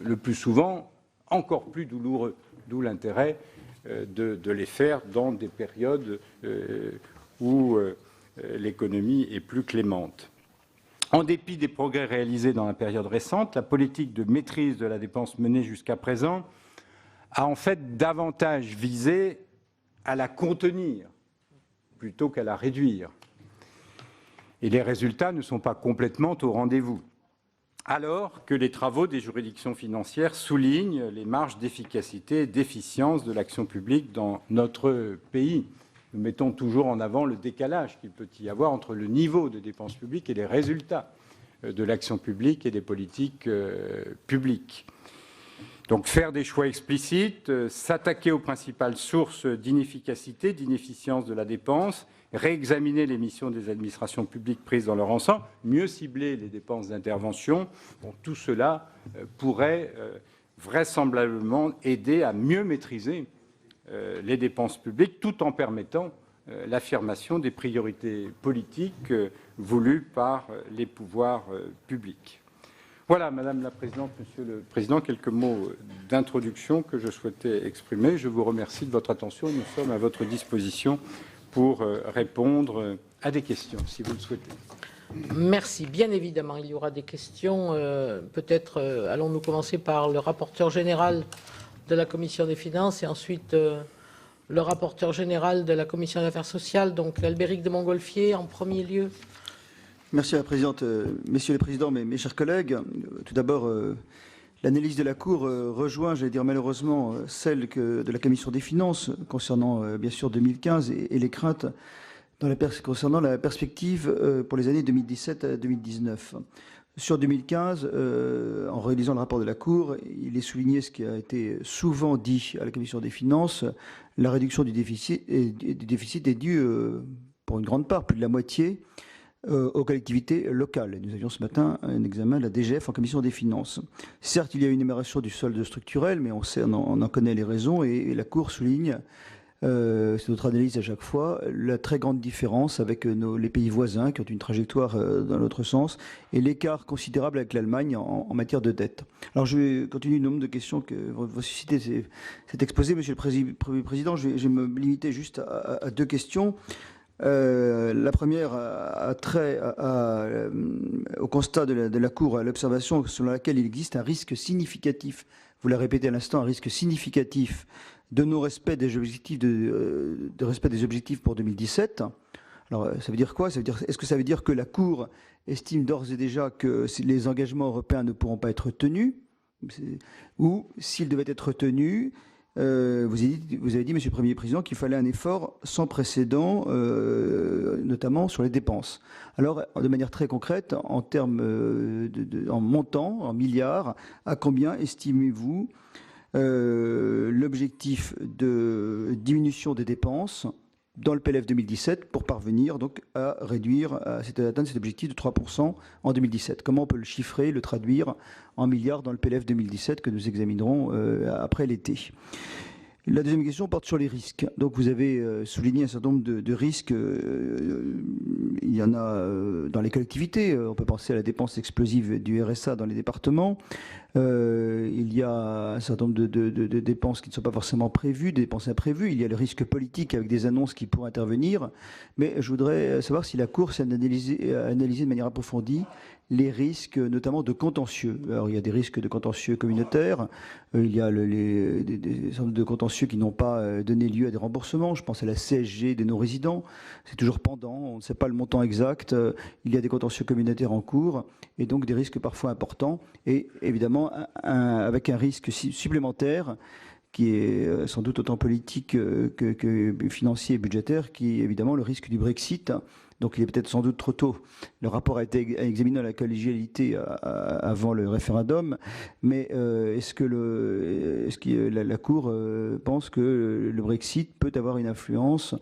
le plus souvent encore plus douloureux, d'où l'intérêt de les faire dans des périodes où l'économie est plus clémente. En dépit des progrès réalisés dans la période récente, la politique de maîtrise de la dépense menée jusqu'à présent a en fait davantage visé à la contenir plutôt qu'à la réduire. Et les résultats ne sont pas complètement au rendez-vous. Alors que les travaux des juridictions financières soulignent les marges d'efficacité et d'efficience de l'action publique dans notre pays. Nous mettons toujours en avant le décalage qu'il peut y avoir entre le niveau de dépenses publiques et les résultats de l'action publique et des politiques publiques. Donc faire des choix explicites, s'attaquer aux principales sources d'inefficacité, d'inefficience de la dépense, réexaminer les missions des administrations publiques prises dans leur ensemble, mieux cibler les dépenses d'intervention. Bon, tout cela pourrait vraisemblablement aider à mieux maîtriser les dépenses publiques tout en permettant l'affirmation des priorités politiques voulues par les pouvoirs publics. Voilà, Madame la Présidente, Monsieur le Président, quelques mots d'introduction que je souhaitais exprimer. Je vous remercie de votre attention et nous sommes à votre disposition pour répondre à des questions, si vous le souhaitez. Merci. Bien évidemment, il y aura des questions. Peut-être allons-nous commencer par le rapporteur général de la Commission des finances et ensuite le rapporteur général de la Commission des affaires sociales, donc Albéric de Montgolfier en premier lieu. Merci, Madame la Présidente. Messieurs les Présidents, mes chers collègues, tout d'abord, l'analyse de la Cour rejoint, j'allais dire malheureusement, celle de la Commission des finances concernant, bien sûr, 2015 et les craintes concernant la perspective pour les années 2017 à 2019. Sur 2015, en réalisant le rapport de la Cour, il est souligné ce qui a été souvent dit à la Commission des finances, la réduction du déficit est due, pour une grande part, plus de la moitié, aux collectivités locales. Nous avions ce matin un examen de la DGF en commission des finances. Certes, il y a une énumération du solde structurel, mais on en connaît les raisons et la Cour souligne, c'est notre analyse à chaque fois, la très grande différence avec les pays voisins qui ont une trajectoire dans l'autre sens et l'écart considérable avec l'Allemagne en matière de dette. Alors je vais continuer le nombre de questions que va susciter cet exposé, Monsieur le Président. Je vais me limiter juste à deux questions. La première a trait au constat de la Cour, à l'observation selon laquelle il existe un risque significatif, vous l'avez répété à l'instant, un risque significatif de non-respect des objectifs, de respect des objectifs pour 2017. Alors, ça veut dire quoi ? Est-ce que ça veut dire que la Cour estime d'ores et déjà que les engagements européens ne pourront pas être tenus ? Ou, s'ils devaient être tenus, vous avez dit, Monsieur le Premier Président, qu'il fallait un effort sans précédent, notamment sur les dépenses. Alors, de manière très concrète, en termes en montant, en milliards, à combien estimez-vous l'objectif de diminution des dépenses dans le PLF 2017 pour parvenir donc à atteindre cet objectif de 3% en 2017. Comment on peut le chiffrer, le traduire en milliards dans le PLF 2017 que nous examinerons après l'été. La deuxième question porte sur les risques. Donc vous avez souligné un certain nombre de risques. Il y en a dans les collectivités. On peut penser à la dépense explosive du RSA dans les départements. Il y a un certain nombre de dépenses qui ne sont pas forcément prévues, des dépenses imprévues. Il y a le risque politique avec des annonces qui pourraient intervenir. Mais je voudrais savoir si la Cour s'est analysée de manière approfondie les risques, notamment de contentieux. Alors, il y a des risques de contentieux communautaires, il y a des sortes de contentieux qui n'ont pas donné lieu à des remboursements. Je pense à la CSG des non-résidents, c'est toujours pendant, on ne sait pas le montant exact. Il y a des contentieux communautaires en cours, et donc des risques parfois importants, et évidemment avec un risque supplémentaire qui est sans doute autant politique que financier et budgétaire, qui est évidemment le risque du Brexit, Donc il est peut-être sans doute trop tôt. Le rapport a été examiné à la collégialité avant le référendum, mais est-ce que la Cour pense que le Brexit peut avoir une influence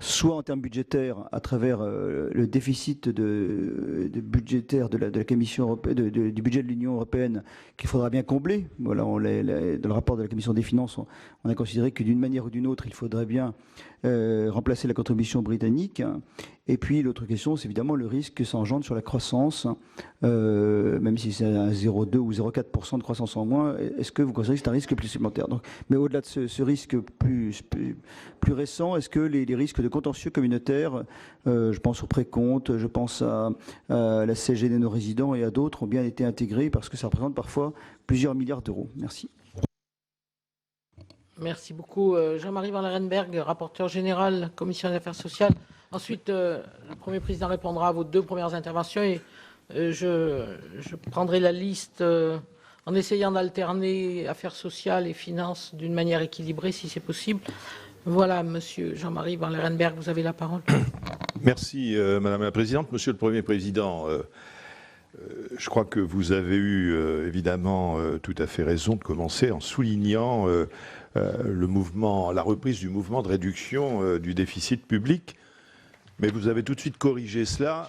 soit en termes budgétaires, à travers le déficit budgétaire de la Commission européenne, du budget de l'Union européenne, qu'il faudra bien combler. Voilà, dans le rapport de la Commission des finances, on a considéré que d'une manière ou d'une autre, il faudrait bien remplacer la contribution britannique. Et puis l'autre question, c'est évidemment le risque que ça engendre sur la croissance, même si c'est un 0,2 ou 0,4% de croissance en moins. Est-ce que vous considérez que c'est un risque plus supplémentaire? Donc, mais au-delà de ce risque plus récent, est-ce que les risques de contentieux communautaires, je pense au précompte, je pense à la CSG des non-résidents et à d'autres, ont bien été intégrés parce que ça représente parfois plusieurs milliards d'euros? Merci. Merci beaucoup. Jean-Marie Van Larenberg, rapporteur général, Commission des affaires sociales. Ensuite, le Premier président répondra à vos deux premières interventions et je prendrai la liste en essayant d'alterner affaires sociales et finances d'une manière équilibrée, si c'est possible. Voilà, Monsieur Jean-Marie Van Larenberg, vous avez la parole. Merci, Madame la Présidente. Monsieur le Premier président, je crois que vous avez eu évidemment tout à fait raison de commencer en soulignant la reprise du mouvement de réduction du déficit public. Mais vous avez tout de suite corrigé cela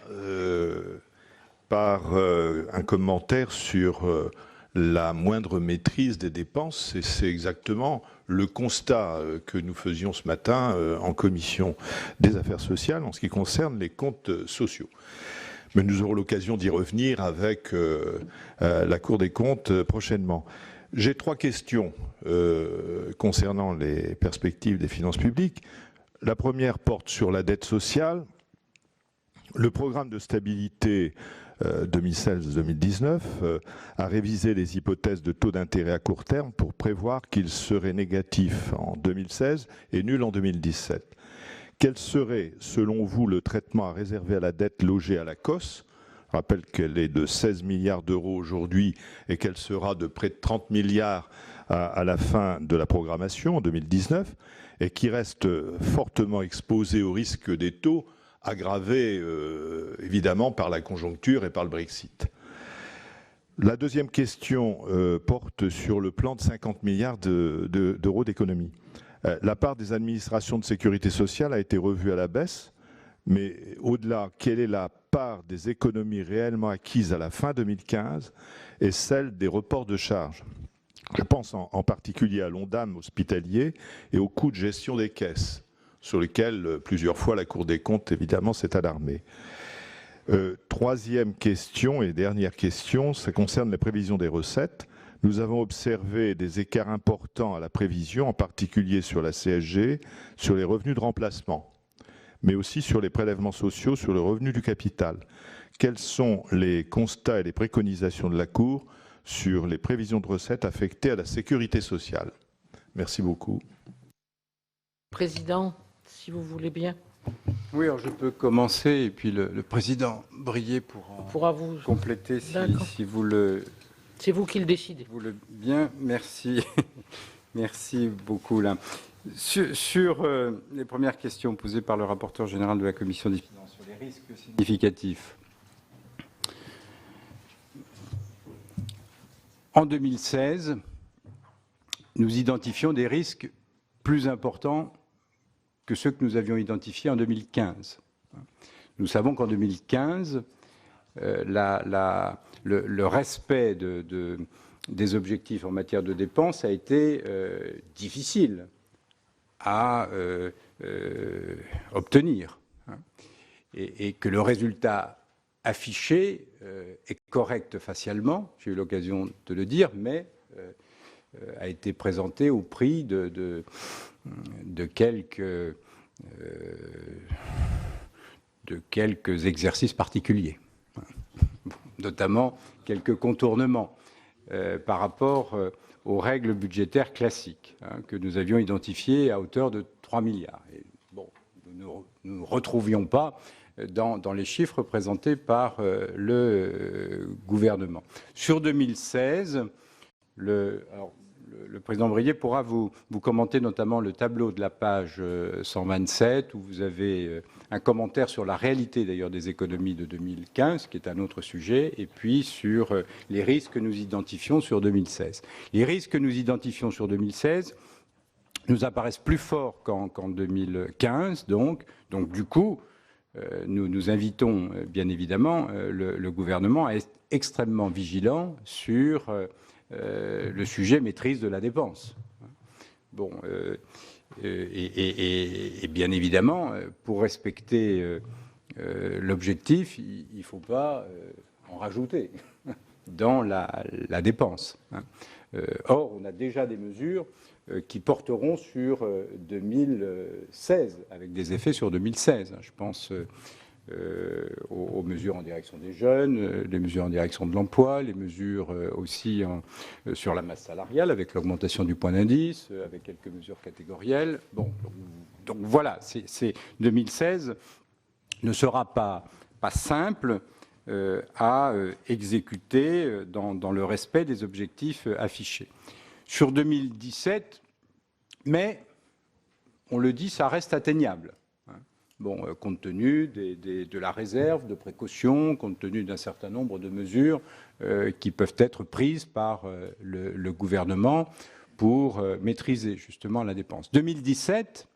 par un commentaire sur la moindre maîtrise des dépenses. Et c'est exactement le constat que nous faisions ce matin en commission des affaires sociales en ce qui concerne les comptes sociaux. Mais nous aurons l'occasion d'y revenir avec la Cour des comptes prochainement. J'ai trois questions concernant les perspectives des finances publiques. La première porte sur la dette sociale. Le programme de stabilité 2016-2019 a révisé les hypothèses de taux d'intérêt à court terme pour prévoir qu'il serait négatif en 2016 et nul en 2017. Quel serait, selon vous, le traitement à réserver à la dette logée à la COS ? Je rappelle qu'elle est de 16 milliards d'euros aujourd'hui et qu'elle sera de près de 30 milliards à la fin de la programmation en 2019 et qui reste fortement exposée au risque des taux aggravés évidemment par la conjoncture et par le Brexit. La deuxième question porte sur le plan de 50 milliards d'euros d'économie. La part des administrations de sécurité sociale a été revue à la baisse, mais au-delà, quelle est la part des économies réellement acquises à la fin 2015 et celle des reports de charges? Je pense en particulier à l'Ondam hospitalier et aux coûts de gestion des caisses, sur lesquels plusieurs fois la Cour des comptes, évidemment, s'est alarmée. Troisième question et dernière question, ça concerne les prévisions des recettes. Nous avons observé des écarts importants à la prévision, en particulier sur la CSG, sur les revenus de remplacement, mais aussi sur les prélèvements sociaux, sur le revenu du capital. Quels sont les constats et les préconisations de la Cour sur les prévisions de recettes affectées à la sécurité sociale? Merci beaucoup. Président, si vous voulez bien. Oui, alors je peux commencer et puis le président Brié pourra vous compléter si vous le... C'est vous qui le décidez. Vous le bien, merci. Merci beaucoup. Là. Sur les premières questions posées par le rapporteur général de la Commission des finances sur les risques significatifs. En 2016, nous identifions des risques plus importants que ceux que nous avions identifiés en 2015. Nous savons qu'en 2015, le respect des objectifs en matière de dépenses a été difficile à obtenir. Et que le résultat affiché est correct facialement, j'ai eu l'occasion de le dire, mais a été présenté au prix de quelques exercices particuliers, notamment quelques contournements par rapport aux règles budgétaires classiques que nous avions identifiées à hauteur de 3 milliards. Et bon, nous ne retrouvions pas dans les chiffres présentés par le gouvernement. Sur 2016, le le président Brier pourra vous commenter notamment le tableau de la page 127, où vous avez un commentaire sur la réalité d'ailleurs des économies de 2015, qui est un autre sujet, et puis sur les risques que nous identifions sur 2016. Les risques que nous identifions sur 2016 nous apparaissent plus forts qu'en 2015, donc du coup, nous invitons bien évidemment le gouvernement à être extrêmement vigilant sur le sujet maîtrise de la dépense. Bon, et bien évidemment, pour respecter l'objectif, il ne faut pas en rajouter dans la dépense. Or, on a déjà des mesures qui porteront sur 2016, avec des effets sur 2016. Je pense aux mesures en direction des jeunes, les mesures en direction de l'emploi, les mesures aussi sur la masse salariale, avec l'augmentation du point d'indice, avec quelques mesures catégorielles. Bon, donc voilà, 2016 ne sera pas simple à exécuter dans le respect des objectifs affichés. Sur 2017, mais on le dit, ça reste atteignable. Bon, compte tenu de la réserve, de précaution, compte tenu d'un certain nombre de mesures qui peuvent être prises par le gouvernement pour maîtriser justement la dépense. 2017,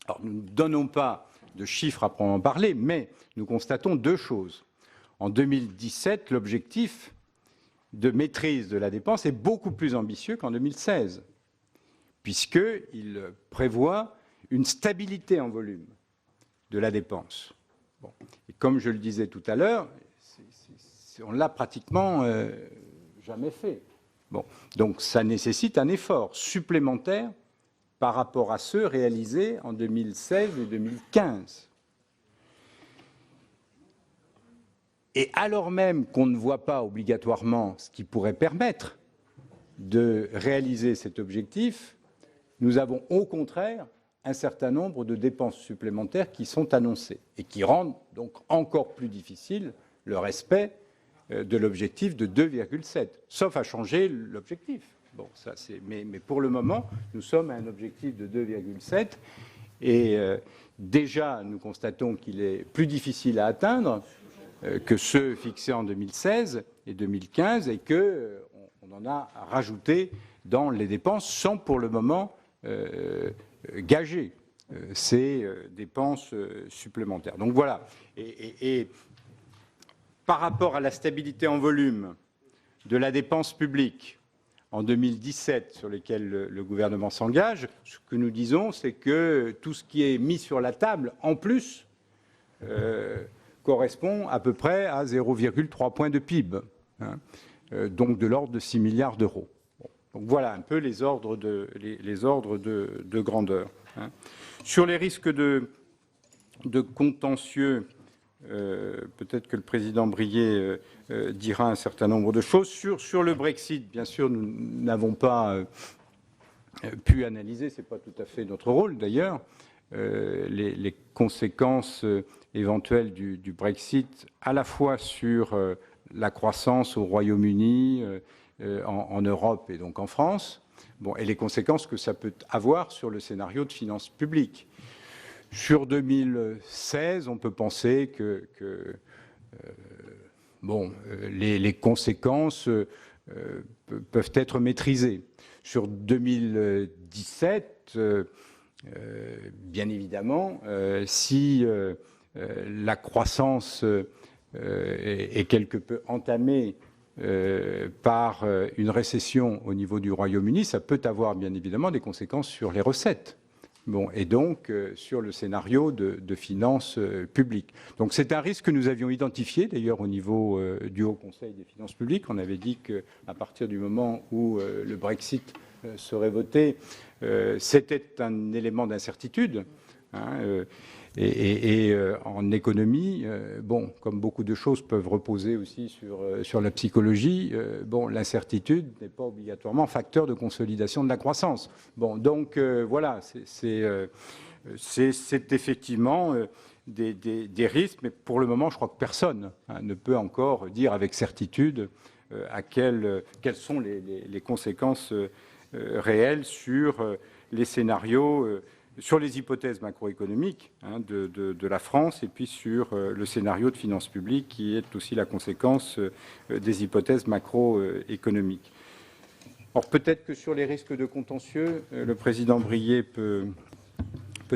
alors nous ne donnons pas de chiffres à proprement parler, mais nous constatons deux choses. En 2017, l'objectif de maîtrise de la dépense est beaucoup plus ambitieux qu'en 2016, puisqu'il prévoit une stabilité en volume de la dépense. Bon. Et comme je le disais tout à l'heure, on ne l'a pratiquement jamais fait. Bon. Donc ça nécessite un effort supplémentaire par rapport à ceux réalisés en 2016 et 2015. Et alors même qu'on ne voit pas obligatoirement ce qui pourrait permettre de réaliser cet objectif, nous avons au contraire un certain nombre de dépenses supplémentaires qui sont annoncées et qui rendent donc encore plus difficile le respect de l'objectif de 2,7, sauf à changer l'objectif. Bon, mais pour le moment, nous sommes à un objectif de 2,7 et déjà nous constatons qu'il est plus difficile à atteindre que ceux fixés en 2016 et 2015 et qu'on en a rajouté dans les dépenses sans pour le moment gager ces dépenses supplémentaires. Donc voilà. Et par rapport à la stabilité en volume de la dépense publique en 2017 sur lesquels le gouvernement s'engage, ce que nous disons, c'est que tout ce qui est mis sur la table en plus correspond à peu près à 0,3 points de PIB, hein, donc de l'ordre de 6 milliards d'euros. Bon, donc voilà un peu les ordres de grandeur. Hein. Sur les risques de contentieux, peut-être que le président Brier dira un certain nombre de choses. Sur le Brexit, bien sûr, nous n'avons pas pu analyser, ce n'est pas tout à fait notre rôle d'ailleurs, les conséquences éventuelles du Brexit, à la fois sur la croissance au Royaume-Uni, en Europe et donc en France, bon, et les conséquences que ça peut avoir sur le scénario de finances publiques. Sur 2016, on peut penser que les conséquences peuvent être maîtrisées. Sur 2017, bien évidemment, si la croissance est quelque peu entamée par une récession au niveau du Royaume-Uni, ça peut avoir bien évidemment des conséquences sur les recettes. Bon, et donc sur le scénario de finances publiques. Donc c'est un risque que nous avions identifié d'ailleurs au niveau du Haut Conseil des finances publiques. On avait dit qu'à partir du moment où le Brexit serait voté, c'était un élément d'incertitude. Hein, et en économie, bon, comme beaucoup de choses peuvent reposer aussi sur la psychologie, bon, l'incertitude n'est pas obligatoirement facteur de consolidation de la croissance. Bon, donc voilà, c'est effectivement des risques, mais pour le moment, je crois que personne ne peut encore dire avec certitude quelles sont les conséquences réelle sur les scénarios, sur les hypothèses macroéconomiques de la France et puis sur le scénario de finances publiques qui est aussi la conséquence des hypothèses macroéconomiques. Or, peut-être que sur les risques de contentieux, le président Brier peut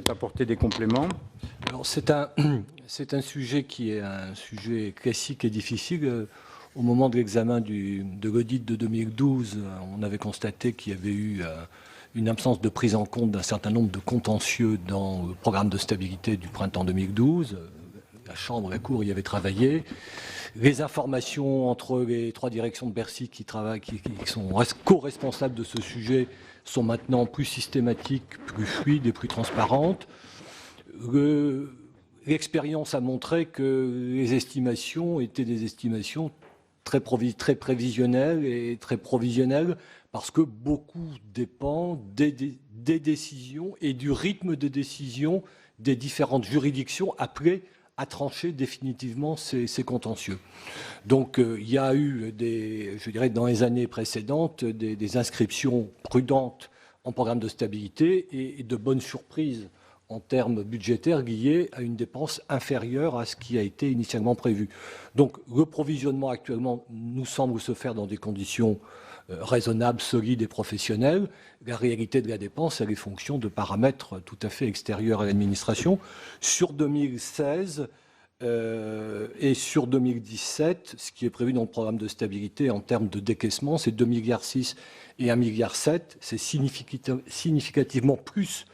apporter des compléments. Alors, c'est un sujet qui est un sujet classique et difficile. Au moment de l'examen de l'audit de 2012, on avait constaté qu'il y avait eu une absence de prise en compte d'un certain nombre de contentieux dans le programme de stabilité du printemps 2012. La Chambre, la Cour y avait travaillé. Les informations entre les 3 directions de Bercy qui sont co-responsables de ce sujet sont maintenant plus systématiques, plus fluides et plus transparentes. L'expérience a montré que les estimations étaient des estimations très prévisionnelles et très provisionnelles parce que beaucoup dépend des décisions et du rythme de décision des différentes juridictions appelées à trancher définitivement ces contentieux. Donc il y a eu, je dirais, dans les années précédentes, des inscriptions prudentes en programme de stabilité et de bonnes surprises en termes budgétaires liées à une dépense inférieure à ce qui a été initialement prévu. Donc le provisionnement actuellement nous semble se faire dans des conditions raisonnables, solides et professionnelles. La réalité de la dépense, elle est fonction de paramètres tout à fait extérieurs à l'administration. Sur 2016 et sur 2017, ce qui est prévu dans le programme de stabilité en termes de décaissement, c'est 2,6 milliards et 1,7 milliard. C'est significativement plus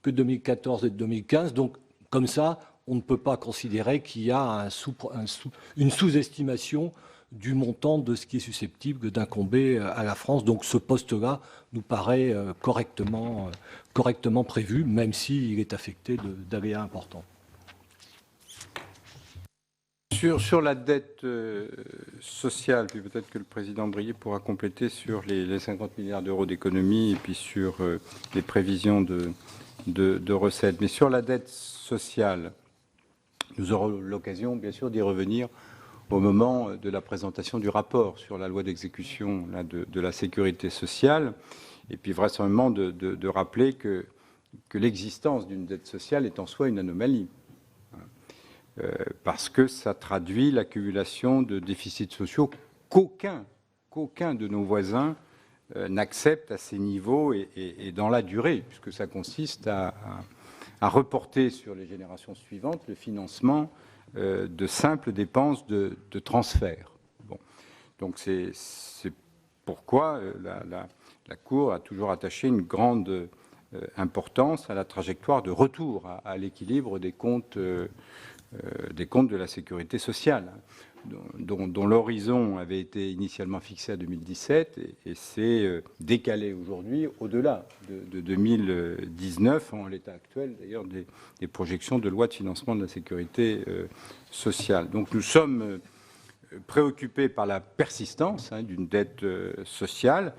que 2014 et 2015. Donc, comme ça, on ne peut pas considérer qu'il y a une sous-estimation du montant de ce qui est susceptible d'incomber à la France. Donc, ce poste-là nous paraît correctement prévu, même s'il est affecté d'aléas importants. Sur la dette sociale, puis peut-être que le président Brier pourra compléter sur les 50 milliards d'euros d'économie et puis sur les prévisions de recettes. Mais sur la dette sociale, nous aurons l'occasion, bien sûr, d'y revenir au moment de la présentation du rapport sur la loi d'exécution de la sécurité sociale, et puis vraisemblablement de rappeler que l'existence d'une dette sociale est en soi une anomalie, parce que ça traduit l'accumulation de déficits sociaux qu'aucun de nos voisins n'accepte à ces niveaux et dans la durée, puisque ça consiste à reporter sur les générations suivantes le financement de simples dépenses de transfert. Bon. Donc c'est pourquoi la Cour a toujours attaché une grande importance à la trajectoire de retour à l'équilibre des comptes de la sécurité sociale, dont l'horizon avait été initialement fixé à 2017 et s'est décalé aujourd'hui au-delà de 2019, en l'état actuel d'ailleurs des projections de loi de financement de la sécurité sociale. Donc nous sommes préoccupés par la persistance d'une dette sociale.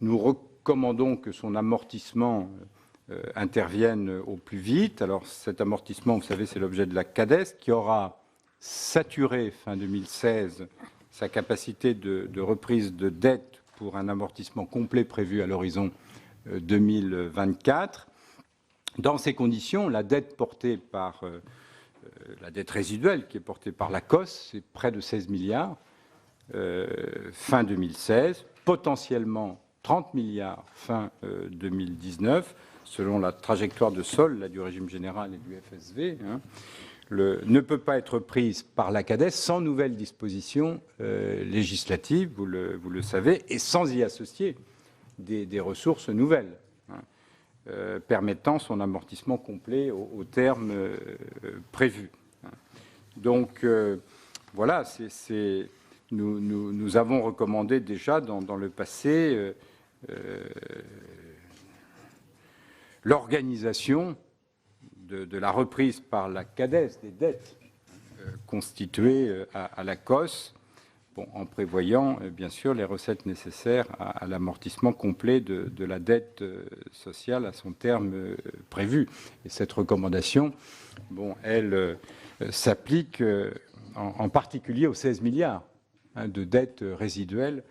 Nous recommandons que son amortissement intervienne au plus vite. Alors cet amortissement, vous savez, c'est l'objet de la CADES qui aura saturé fin 2016 sa capacité de reprise de dette pour un amortissement complet prévu à l'horizon 2024. Dans ces conditions, la dette portée par la dette résiduelle qui est portée par la COS, c'est près de 16 milliards fin 2016, potentiellement 30 milliards fin 2019, selon la trajectoire de solde du régime général et du FSV, ne peut pas être prise par la CADES sans nouvelles dispositions législatives, vous le savez, et sans y associer des ressources nouvelles, permettant son amortissement complet au terme prévu. Donc voilà, nous avons recommandé déjà dans le passé l'organisation de la reprise par la CADES des dettes constituées à la COS, en prévoyant bien sûr les recettes nécessaires à l'amortissement complet de la dette sociale à son terme prévu. Et cette recommandation, elle s'applique en particulier aux 16 milliards de dettes résiduelles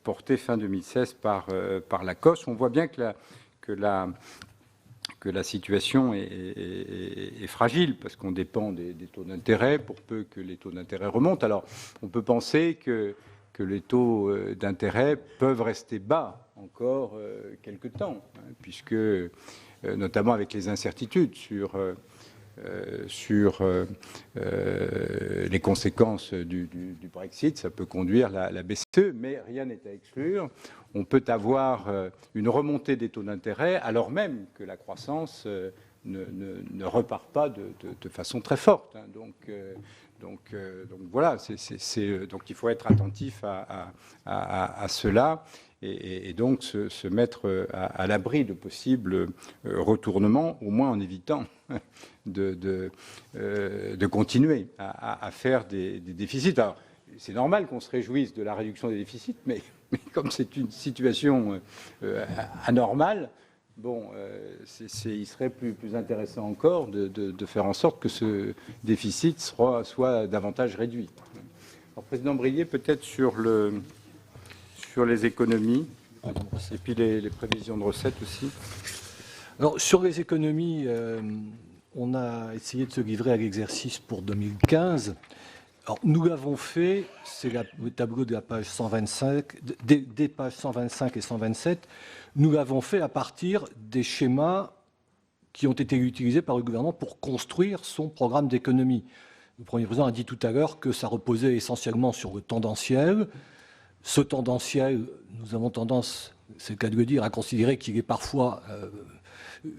porté fin 2016 par l'ACOSS. On voit bien que la situation est fragile, parce qu'on dépend des taux d'intérêt, pour peu que les taux d'intérêt remontent. Alors, on peut penser que les taux d'intérêt peuvent rester bas encore quelque temps, hein, puisque, notamment avec les incertitudes sur les conséquences du Brexit, ça peut conduire la BCE, mais rien n'est à exclure. On peut avoir une remontée des taux d'intérêt alors même que la croissance ne repart pas de façon très forte, hein. Donc voilà, donc il faut être attentif à cela et donc se mettre à l'abri de possibles retournements, au moins en évitant de continuer à faire des déficits. Alors, c'est normal qu'on se réjouisse de la réduction des déficits, mais comme c'est une situation anormale, bon, il serait plus intéressant encore de faire en sorte que ce déficit soit davantage réduit. Alors, Président Brillet, peut-être sur les économies, et puis les prévisions de recettes aussi. Alors, sur les économies, on a essayé de se livrer à l'exercice pour 2015. Alors, nous l'avons fait, c'est le tableau de la page 125, des pages 125 et 127, nous l'avons fait à partir des schémas qui ont été utilisés par le gouvernement pour construire son programme d'économie. Le Premier président a dit tout à l'heure que ça reposait essentiellement sur le tendanciel. Ce tendanciel, nous avons tendance, c'est le cas de le dire, à considérer qu'il est parfois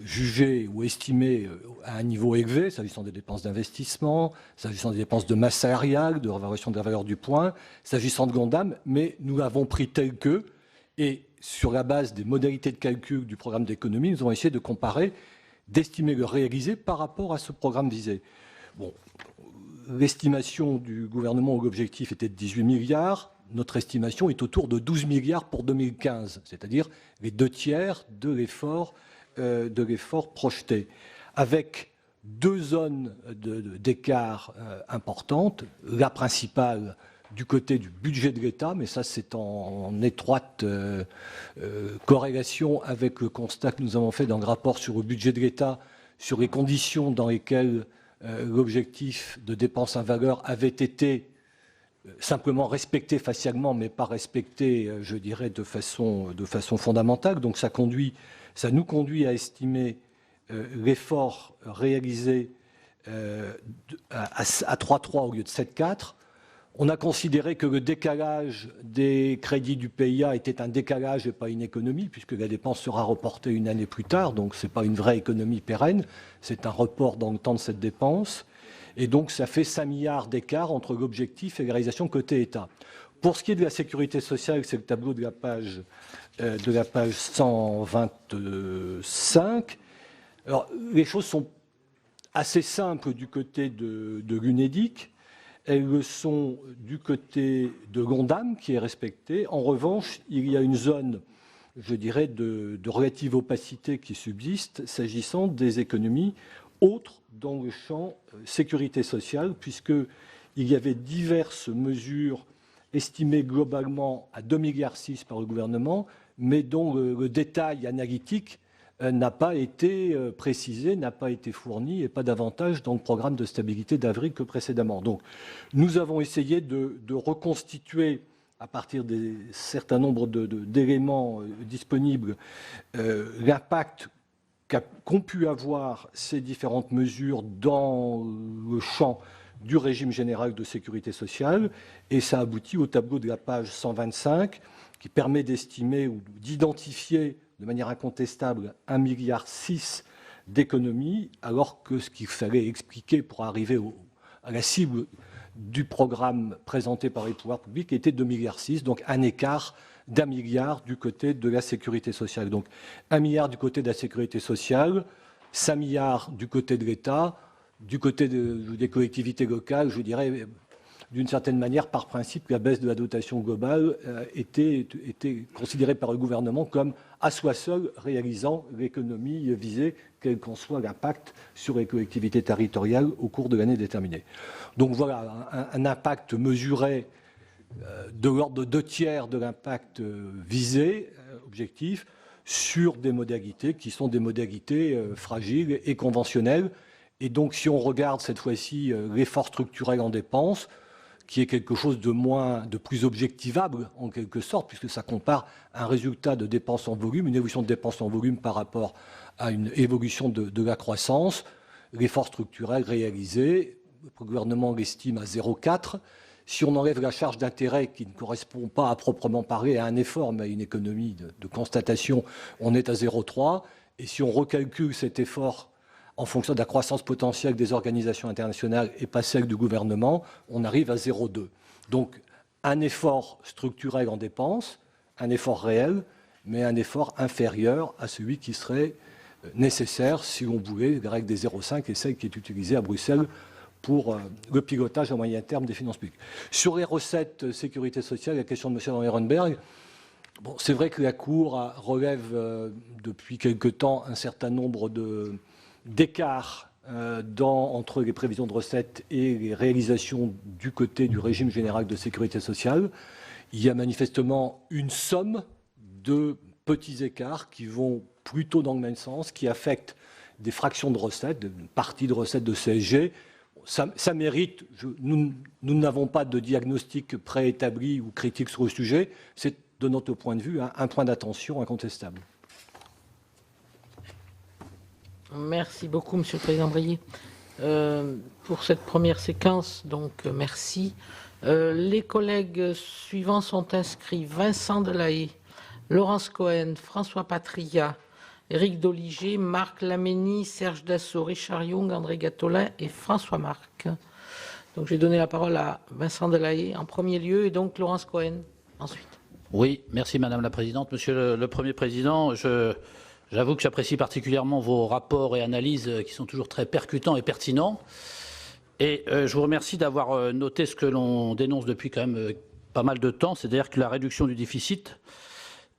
jugé ou estimé à un niveau élevé, s'agissant des dépenses d'investissement, s'agissant des dépenses de masse salariale, de révaluation de la valeur du point, s'agissant de l'Ondam, mais nous l'avons pris tel que, et sur la base des modalités de calcul du programme d'économie, nous avons essayé de comparer, d'estimer le réalisé par rapport à ce programme visé. Bon, l'estimation du gouvernement ou l'objectif était de 18 milliards, notre estimation est autour de 12 milliards pour 2015, c'est-à-dire les 2/3 de l'effort projeté, avec deux zones d'écart importantes. La principale du côté du budget de l'État, mais ça c'est en étroite corrélation avec le constat que nous avons fait dans le rapport sur le budget de l'État, sur les conditions dans lesquelles l'objectif de dépenses en valeur avait été simplement respecté facialement, mais pas respecté, je dirais, de façon fondamentale. Donc ça nous conduit à estimer l'effort réalisé à 3,3 au lieu de 7,4. On a considéré que le décalage des crédits du PIA était un décalage et pas une économie, puisque la dépense sera reportée une année plus tard, donc ce n'est pas une vraie économie pérenne, c'est un report dans le temps de cette dépense. Et donc ça fait 5 milliards d'écart entre l'objectif et la réalisation côté État. Pour ce qui est de la sécurité sociale, c'est le tableau de la page 125. Alors, les choses sont assez simples du côté de l'UNEDIC. Elles le sont du côté de l'Ondam, qui est respecté. En revanche, il y a une zone, je dirais, de relative opacité qui subsiste s'agissant des économies autres dans le champ sécurité sociale, puisqu'il y avait diverses mesures estimées globalement à 2,6 milliards par le gouvernement, mais dont le détail analytique n'a pas été précisé, n'a pas été fourni, et pas davantage dans le programme de stabilité d'avril que précédemment. Donc, nous avons essayé de reconstituer, à partir d'un certain nombre d'éléments disponibles, l'impact qu'ont pu avoir ces différentes mesures dans le champ du régime général de sécurité sociale, et ça aboutit au tableau de la page 125, qui permet d'estimer ou d'identifier de manière incontestable 1,6 milliard d'économies, alors que ce qu'il fallait expliquer pour arriver à la cible du programme présenté par les pouvoirs publics était 2,6 milliards, donc un écart d'1 milliard du côté de la sécurité sociale. Donc 1 milliard du côté de la sécurité sociale, 5 milliards du côté de l'État, du côté des collectivités locales, je dirais, d'une certaine manière, par principe, la baisse de la dotation globale était considérée par le gouvernement comme à soi seul réalisant l'économie visée, quel qu'en soit l'impact sur les collectivités territoriales au cours de l'année déterminée. Donc voilà, un impact mesuré de l'ordre de 2/3 de l'impact visé, objectif, sur des modalités qui sont des modalités fragiles et conventionnelles. Et donc, si on regarde cette fois-ci l'effort structurel en dépenses, qui est quelque chose de plus objectivable, en quelque sorte, puisque ça compare un résultat de dépenses en volume, une évolution de dépenses en volume par rapport à une évolution de la croissance. L'effort structurel réalisé, le gouvernement l'estime à 0,4. Si on enlève la charge d'intérêt qui ne correspond pas à proprement parler à un effort, mais à une économie de constatation, on est à 0,3. Et si on recalcule cet effort en fonction de la croissance potentielle des organisations internationales et pas celle du gouvernement, on arrive à 0,2. Donc, un effort structurel en dépenses, un effort réel, mais un effort inférieur à celui qui serait nécessaire si l'on voulait la règle des 0,5 et celle qui est utilisée à Bruxelles pour le pilotage à moyen terme des finances publiques. Sur les recettes sécurité sociale, la question de M. Van Ehrenberg, bon, c'est vrai que la Cour relève depuis quelque temps un certain nombre d'écarts entre les prévisions de recettes et les réalisations du côté du régime général de sécurité sociale. Il y a manifestement une somme de petits écarts qui vont plutôt dans le même sens, qui affectent des fractions de recettes, une partie de recettes de CSG. Ça mérite, nous n'avons pas de diagnostic préétabli ou critique sur le sujet, c'est de notre point de vue un point d'attention incontestable. Merci beaucoup, Monsieur le Président Brillet. Pour cette première séquence, donc merci. Les collègues suivants sont inscrits: Vincent Delahaye, Laurence Cohen, François Patria, Éric Doligé, Marc Laménie, Serge Dassault, Richard Yung, André Gattolin et François Marc. Donc j'ai donné la parole à Vincent Delahaye en premier lieu et donc Laurence Cohen ensuite. Oui, merci Madame la Présidente. Monsieur le Premier Président, j'avoue que j'apprécie particulièrement vos rapports et analyses qui sont toujours très percutants et pertinents. Et je vous remercie d'avoir noté ce que l'on dénonce depuis quand même pas mal de temps, c'est-à-dire que la réduction du déficit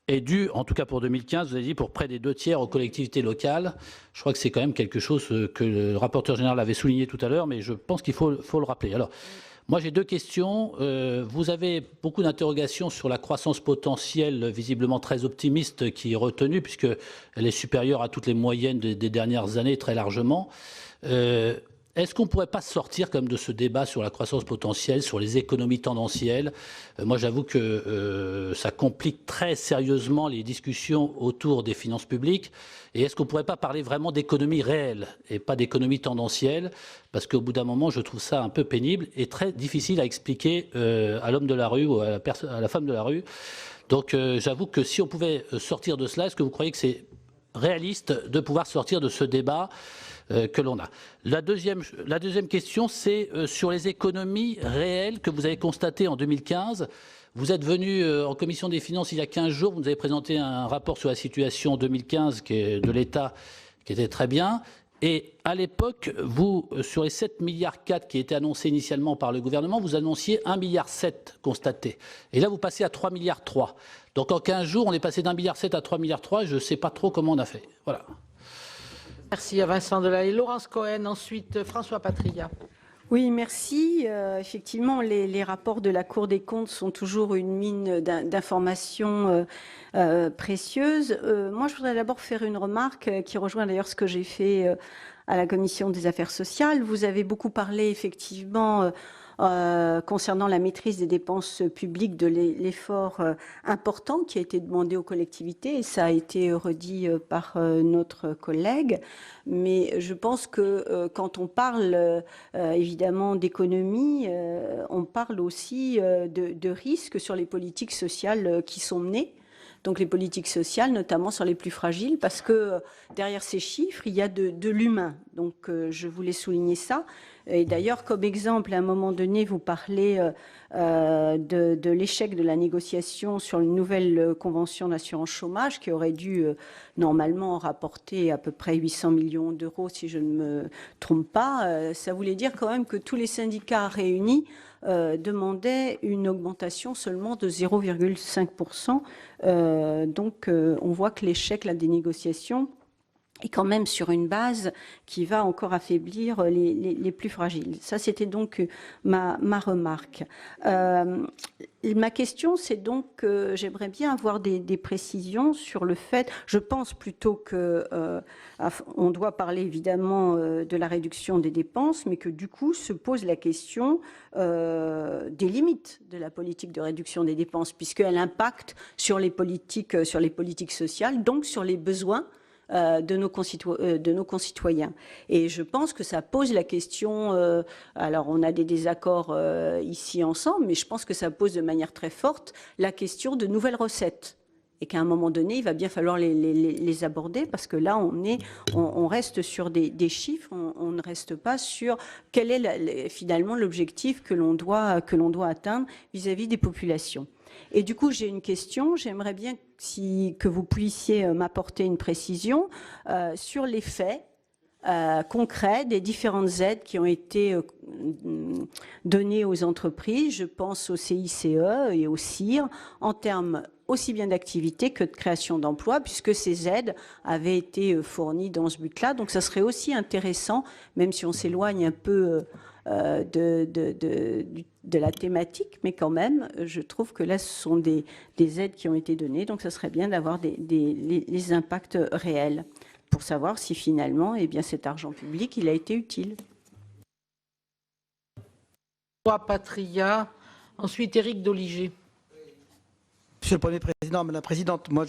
est due, en tout cas pour 2015, vous avez dit, pour près des 2/3 aux collectivités locales. Je crois que c'est quand même quelque chose que le rapporteur général avait souligné tout à l'heure, mais je pense qu'il faut le rappeler. Alors, moi j'ai deux questions. Vous avez beaucoup d'interrogations sur la croissance potentielle, visiblement très optimiste, qui est retenue, puisqu'elle est supérieure à toutes les moyennes des dernières années, très largement. Est-ce qu'on ne pourrait pas sortir comme de ce débat sur la croissance potentielle, sur les économies tendancielles? Moi, j'avoue que ça complique très sérieusement les discussions autour des finances publiques. Et est-ce qu'on ne pourrait pas parler vraiment d'économie réelle et pas d'économie tendancielle? Parce qu'au bout d'un moment, je trouve ça un peu pénible et très difficile à expliquer à l'homme de la rue ou à la femme de la rue. Donc, j'avoue que si on pouvait sortir de cela, est-ce que vous croyez que c'est réaliste de pouvoir sortir de ce débat que l'on a? La deuxième question, c'est sur les économies réelles que vous avez constatées en 2015. Vous êtes venu en commission des finances il y a 15 jours, vous nous avez présenté un rapport sur la situation 2015 de l'État qui était très bien. Et à l'époque, vous, sur les 7,4 milliards qui étaient annoncés initialement par le gouvernement, vous annonciez 1,7 milliard constaté. Et là, vous passez à 3,3 milliards. Donc en 15 jours, on est passé d'1,7 milliard à 3,3 milliards. Je ne sais pas trop comment on a fait. Voilà. Merci à Vincent Delahaye. Laurence Cohen, ensuite François Patria. Oui, merci. Effectivement, les rapports de la Cour des comptes sont toujours une mine d'informations précieuses. Moi, je voudrais d'abord faire une remarque qui rejoint d'ailleurs ce que j'ai fait à la Commission des affaires sociales. Vous avez beaucoup parlé effectivement concernant la maîtrise des dépenses publiques, de l'effort important qui a été demandé aux collectivités, et ça a été redit par notre collègue. Mais je pense que quand on parle évidemment d'économie, on parle aussi de risques sur les politiques sociales qui sont menées. Donc les politiques sociales, notamment sur les plus fragiles, parce que derrière ces chiffres, il y a de l'humain. Donc je voulais souligner ça. Et d'ailleurs, comme exemple, à un moment donné, vous parlez de l'échec de la négociation sur une nouvelle convention d'assurance chômage qui aurait dû normalement rapporter à peu près 800 millions d'euros, si je ne me trompe pas. Ça voulait dire quand même que tous les syndicats réunis demandaient une augmentation seulement de 0,5%. Donc on voit que l'échec des négociations et quand même sur une base qui va encore affaiblir les plus fragiles. Ça, c'était donc ma remarque. Ma question, c'est donc, j'aimerais bien avoir des précisions sur le fait, je pense plutôt que on doit parler évidemment de la réduction des dépenses, mais que du coup se pose la question des limites de la politique de réduction des dépenses, puisqu'elle impacte sur les politiques sociales, donc sur les besoins de nos concitoyens. Et je pense que ça pose la question, alors on a des désaccords ici ensemble, mais je pense que ça pose de manière très forte la question de nouvelles recettes. Et qu'à un moment donné, il va bien falloir les aborder, parce que là, on reste sur des chiffres, on ne reste pas sur quel est finalement l'objectif que l'on doit atteindre vis-à-vis des populations. Et du coup, j'ai une question. J'aimerais bien que vous puissiez m'apporter une précision sur les faits concrets des différentes aides qui ont été données aux entreprises. Je pense au CICE et au CIR en termes aussi bien d'activité que de création d'emplois, puisque ces aides avaient été fournies dans ce but-là. Donc, ça serait aussi intéressant, même si on s'éloigne un peu de la thématique, mais quand même, je trouve que là, ce sont des aides qui ont été données, donc ça serait bien d'avoir les impacts réels pour savoir si finalement, eh bien, cet argent public, il a été utile. Patria, ensuite Éric Doligé. Monsieur le Premier Président, Madame la Présidente, moi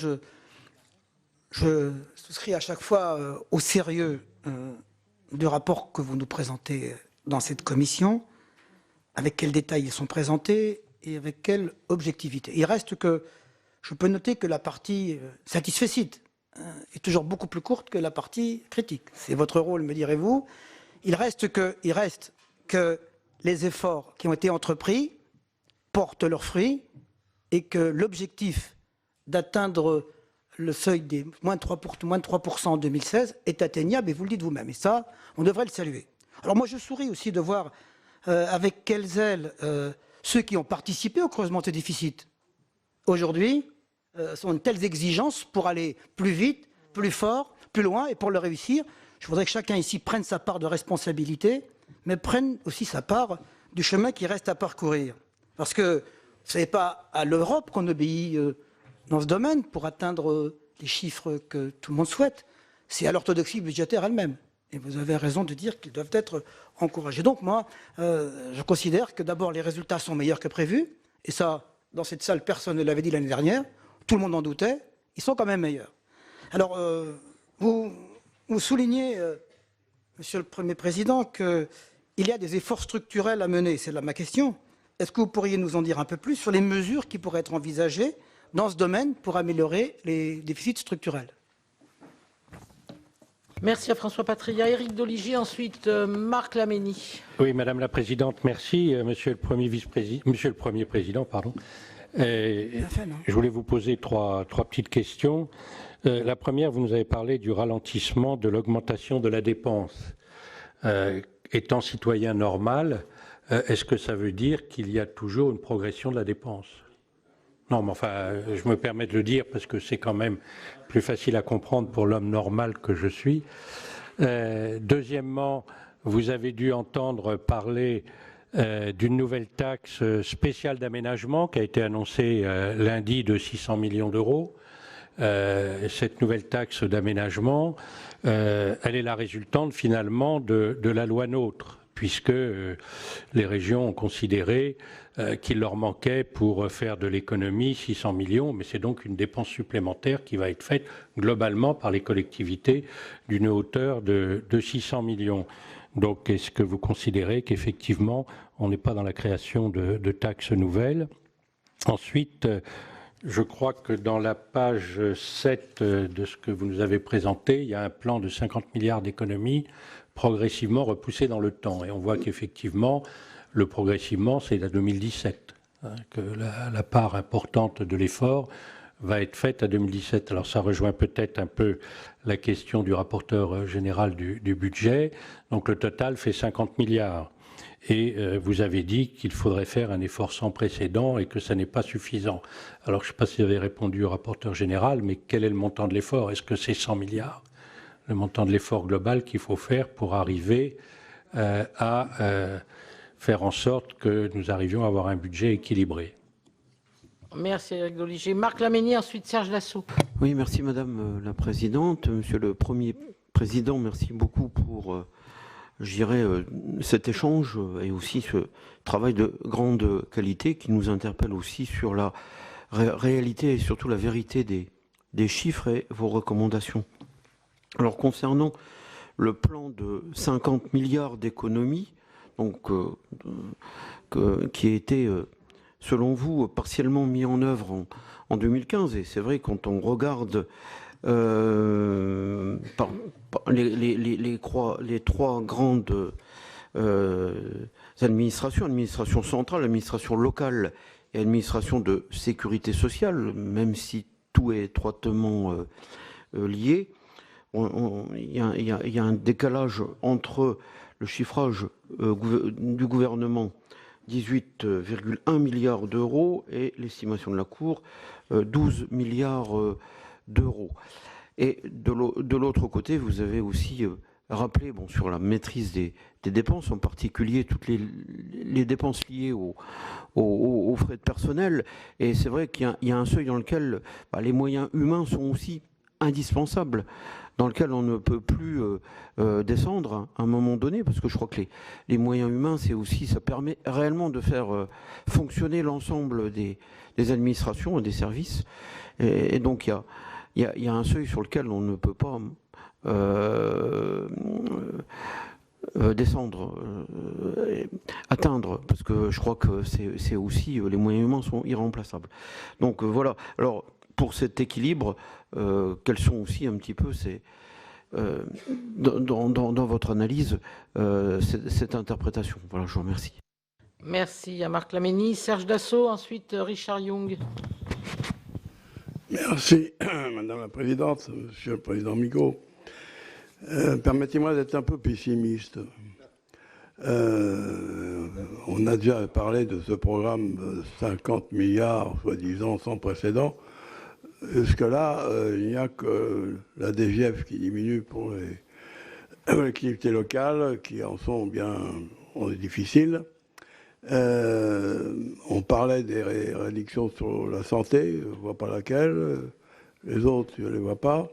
je souscris à chaque fois au sérieux du rapport que vous nous présentez dans cette commission, avec quels détails ils sont présentés et avec quelle objectivité. Il reste que je peux noter que la partie satisfecite est toujours beaucoup plus courte que la partie critique. C'est votre rôle, me direz-vous. Il reste que les efforts qui ont été entrepris portent leurs fruits et que l'objectif d'atteindre le seuil des moins de 3% en 2016 est atteignable, et vous le dites vous-même. Et ça, on devrait le saluer. Alors moi, je souris aussi de voir avec quel zèle ceux qui ont participé au creusement des déficits aujourd'hui sont de telles exigences pour aller plus vite, plus fort, plus loin, et pour le réussir. Je voudrais que chacun ici prenne sa part de responsabilité, mais prenne aussi sa part du chemin qui reste à parcourir. Parce que ce n'est pas à l'Europe qu'on obéit dans ce domaine pour atteindre les chiffres que tout le monde souhaite. C'est à l'orthodoxie budgétaire elle-même. Et vous avez raison de dire qu'ils doivent être encouragés. Donc moi, je considère que d'abord les résultats sont meilleurs que prévus. Et ça, dans cette salle, personne ne l'avait dit l'année dernière. Tout le monde en doutait. Ils sont quand même meilleurs. Alors, vous soulignez, Monsieur le Premier Président, qu'il y a des efforts structurels à mener. C'est là ma question. Est-ce que vous pourriez nous en dire un peu plus sur les mesures qui pourraient être envisagées dans ce domaine pour améliorer les déficits structurels? Merci à François Patria. Éric Doligé, ensuite Marc Laménie. Oui, Madame la Présidente, merci. Monsieur le Premier Président, pardon. Je voulais vous poser trois petites questions. La première, vous nous avez parlé du ralentissement de l'augmentation de la dépense. Étant citoyen normal, est-ce que ça veut dire qu'il y a toujours une progression de la dépense? Non, mais enfin, je me permets de le dire parce que c'est quand même plus facile à comprendre pour l'homme normal que je suis. Deuxièmement, vous avez dû entendre parler d'une nouvelle taxe spéciale d'aménagement qui a été annoncée lundi de 600 millions d'euros. Cette nouvelle taxe d'aménagement, elle est la résultante finalement de la loi NOTRe, puisque les régions ont considéré qu'il leur manquait pour faire de l'économie 600 millions, mais c'est donc une dépense supplémentaire qui va être faite globalement par les collectivités d'une hauteur de 600 millions. Donc est-ce que vous considérez qu'effectivement on n'est pas dans la création de taxes nouvelles? Ensuite, je crois que dans la page 7 de ce que vous nous avez présenté, il y a un plan de 50 milliards d'économies progressivement repoussé dans le temps. Et on voit qu'effectivement, le progressivement, c'est à 2017, que la part importante de l'effort va être faite à 2017. Alors ça rejoint peut-être un peu la question du rapporteur général du budget. Donc le total fait 50 milliards. Et vous avez dit qu'il faudrait faire un effort sans précédent et que ça n'est pas suffisant. Alors je ne sais pas si vous avez répondu au rapporteur général, mais quel est le montant de l'effort? Est-ce que c'est 100 milliards? le montant de l'effort global qu'il faut faire pour arriver à faire en sorte que nous arrivions à avoir un budget équilibré. Merci Éric Doligé. Marc Laménie, ensuite Serge Dassault. Oui, merci Madame la Présidente. Monsieur le Premier Président, merci beaucoup pour, je dirais, cet échange et aussi ce travail de grande qualité qui nous interpelle aussi sur la réalité et surtout la vérité des chiffres et vos recommandations. Alors concernant le plan de 50 milliards d'économies, donc qui a été selon vous, partiellement mis en œuvre en 2015. Et c'est vrai, quand on regarde les trois grandes administration centrale, administration locale et administration de sécurité sociale, même si tout est étroitement lié, il y a un décalage entre le chiffrage du gouvernement 18,1 milliards d'euros et l'estimation de la Cour 12 milliards d'euros. Et de l'autre côté, vous avez aussi rappelé sur la maîtrise des dépenses, en particulier toutes les dépenses liées aux frais de personnel. Et c'est vrai qu'il y a un seuil dans lequel les moyens humains sont aussi indispensables, dans lequel on ne peut plus descendre à un moment donné, parce que je crois que les moyens humains, ça permet réellement de faire fonctionner l'ensemble des administrations et des services. Et donc il y a un seuil sur lequel on ne peut pas descendre, atteindre, parce que je crois que c'est aussi, les moyens humains sont irremplaçables. Donc voilà. Alors, pour cet équilibre, quels sont aussi un petit peu dans votre analyse cette interprétation. Voilà, je vous remercie. Merci à Marc Laménie. Serge Dassault, ensuite Richard Young. Merci, Madame la Présidente, Monsieur le Président Migaud. Permettez-moi d'être un peu pessimiste. On a déjà parlé de ce programme de 50 milliards, soi-disant sans précédent. Jusque-là, il n'y a que la DGF qui diminue pour les collectivités locales, qui en sont bien difficiles. On parlait des réductions sur la santé, je ne vois pas laquelle. Les autres, je ne les vois pas.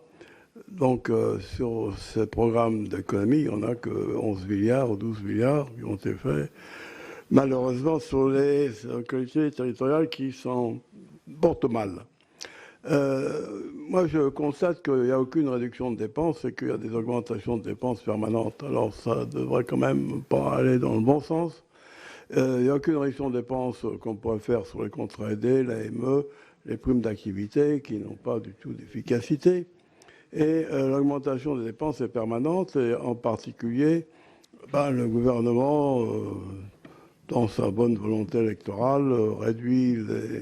Donc, sur ce programme d'économie, il n'y en a que 11 milliards ou 12 milliards qui ont été faits. Malheureusement, sur les collectivités territoriales qui s'en portent mal. Moi, je constate qu'il n'y a aucune réduction de dépenses et qu'il y a des augmentations de dépenses permanentes. Alors, ça devrait quand même pas aller dans le bon sens. Il n'y a aucune réduction de dépenses qu'on pourrait faire sur les contrats aidés, l'AME, les primes d'activité qui n'ont pas du tout d'efficacité. Et l'augmentation des dépenses est permanente et en particulier, le gouvernement, dans sa bonne volonté électorale, réduit les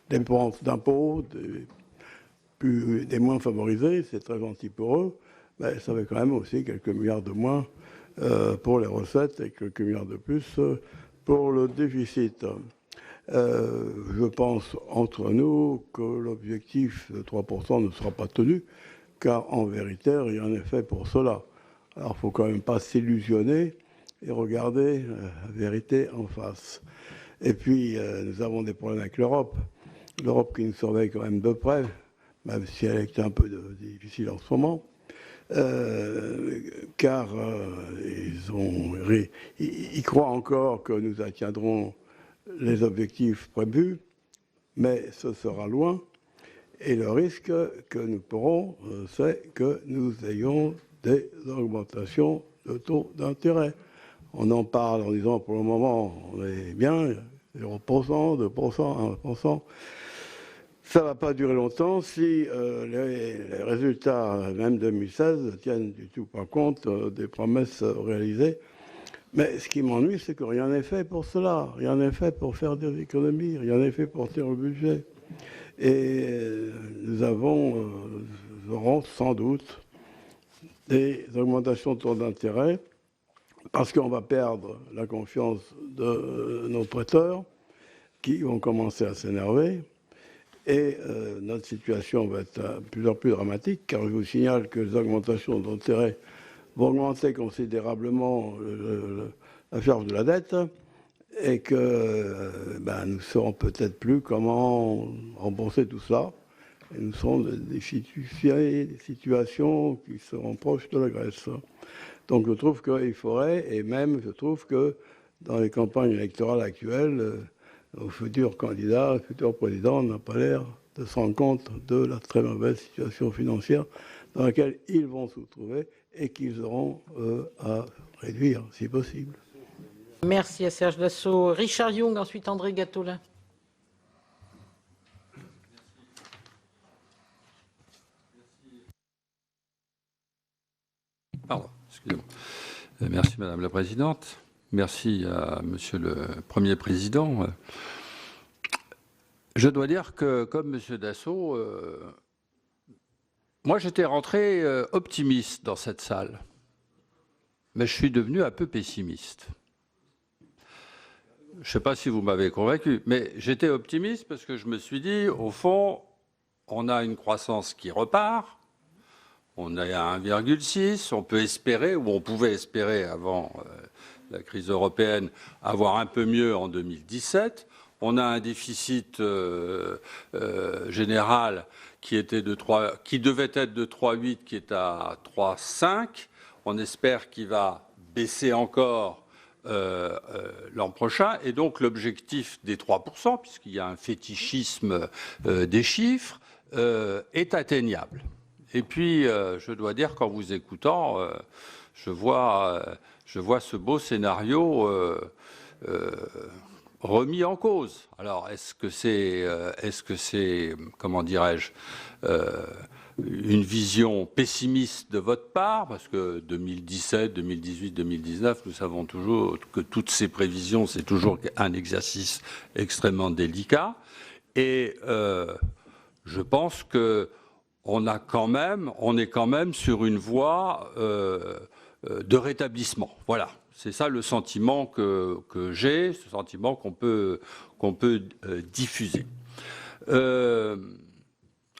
dépenses d'impôts des moins favorisés, c'est très gentil pour eux, mais ça fait quand même aussi quelques milliards de moins pour les recettes et quelques milliards de plus pour le déficit. Je pense entre nous que l'objectif de 3% ne sera pas tenu, car en vérité, rien n'est fait pour cela. Alors il ne faut quand même pas s'illusionner et regarder la vérité en face. Et puis, nous avons des problèmes avec l'Europe. L'Europe qui nous surveille quand même de près, même si elle est un peu difficile en ce moment, car ils croient encore que nous atteindrons les objectifs prévus, mais ce sera loin. Et le risque que nous courons, c'est que nous ayons des augmentations de taux d'intérêt. On en parle en disant pour le moment, on est bien, 0%, 2%, 1%. Ça ne va pas durer longtemps si les résultats, même 2016, ne tiennent du tout pas compte des promesses réalisées. Mais ce qui m'ennuie, c'est que rien n'est fait pour cela. Rien n'est fait pour faire des économies. Rien n'est fait pour tenir le budget. Et nous aurons sans doute des augmentations de taux d'intérêt parce qu'on va perdre la confiance de nos prêteurs qui vont commencer à s'énerver. Et notre situation va être de plus en plus dramatique, car je vous signale que les augmentations d'intérêt vont augmenter considérablement la charge de la dette, et que nous ne saurons peut-être plus comment rembourser tout ça. Et nous serons des situations qui seront proches de la Grèce. Donc je trouve qu'il faudrait, et même je trouve que dans les campagnes électorales actuelles, nos futurs candidats, futurs présidents n'ont pas l'air de se rendre compte de la très mauvaise situation financière dans laquelle ils vont se trouver et qu'ils auront à réduire si possible. Merci à Serge Dassault. Richard Yung, ensuite André Gattolin. Pardon, excusez-moi. Merci Madame la Présidente. Merci à Monsieur le Premier Président. Je dois dire que, comme Monsieur Dassault, moi j'étais rentré optimiste dans cette salle, mais je suis devenu un peu pessimiste. Je ne sais pas si vous m'avez convaincu, mais j'étais optimiste parce que je me suis dit, au fond, on a une croissance qui repart, on est à 1,6, on peut espérer, ou on pouvait espérer avant la crise européenne, avoir un peu mieux en 2017. On a un déficit général qui devait être de 3,8, qui est à 3,5. On espère qu'il va baisser encore l'an prochain, et donc l'objectif des 3%, puisqu'il y a un fétichisme des chiffres, est atteignable. Et puis, je dois dire qu'en vous écoutant, je vois ce beau scénario remis en cause. Alors, est-ce que c'est, comment dirais-je, une vision pessimiste de votre part, parce que 2017, 2018, 2019, nous savons toujours que toutes ces prévisions, c'est toujours un exercice extrêmement délicat. Et je pense que on est quand même sur une voie de rétablissement. Voilà, c'est ça le sentiment que j'ai, ce sentiment qu'on peut diffuser.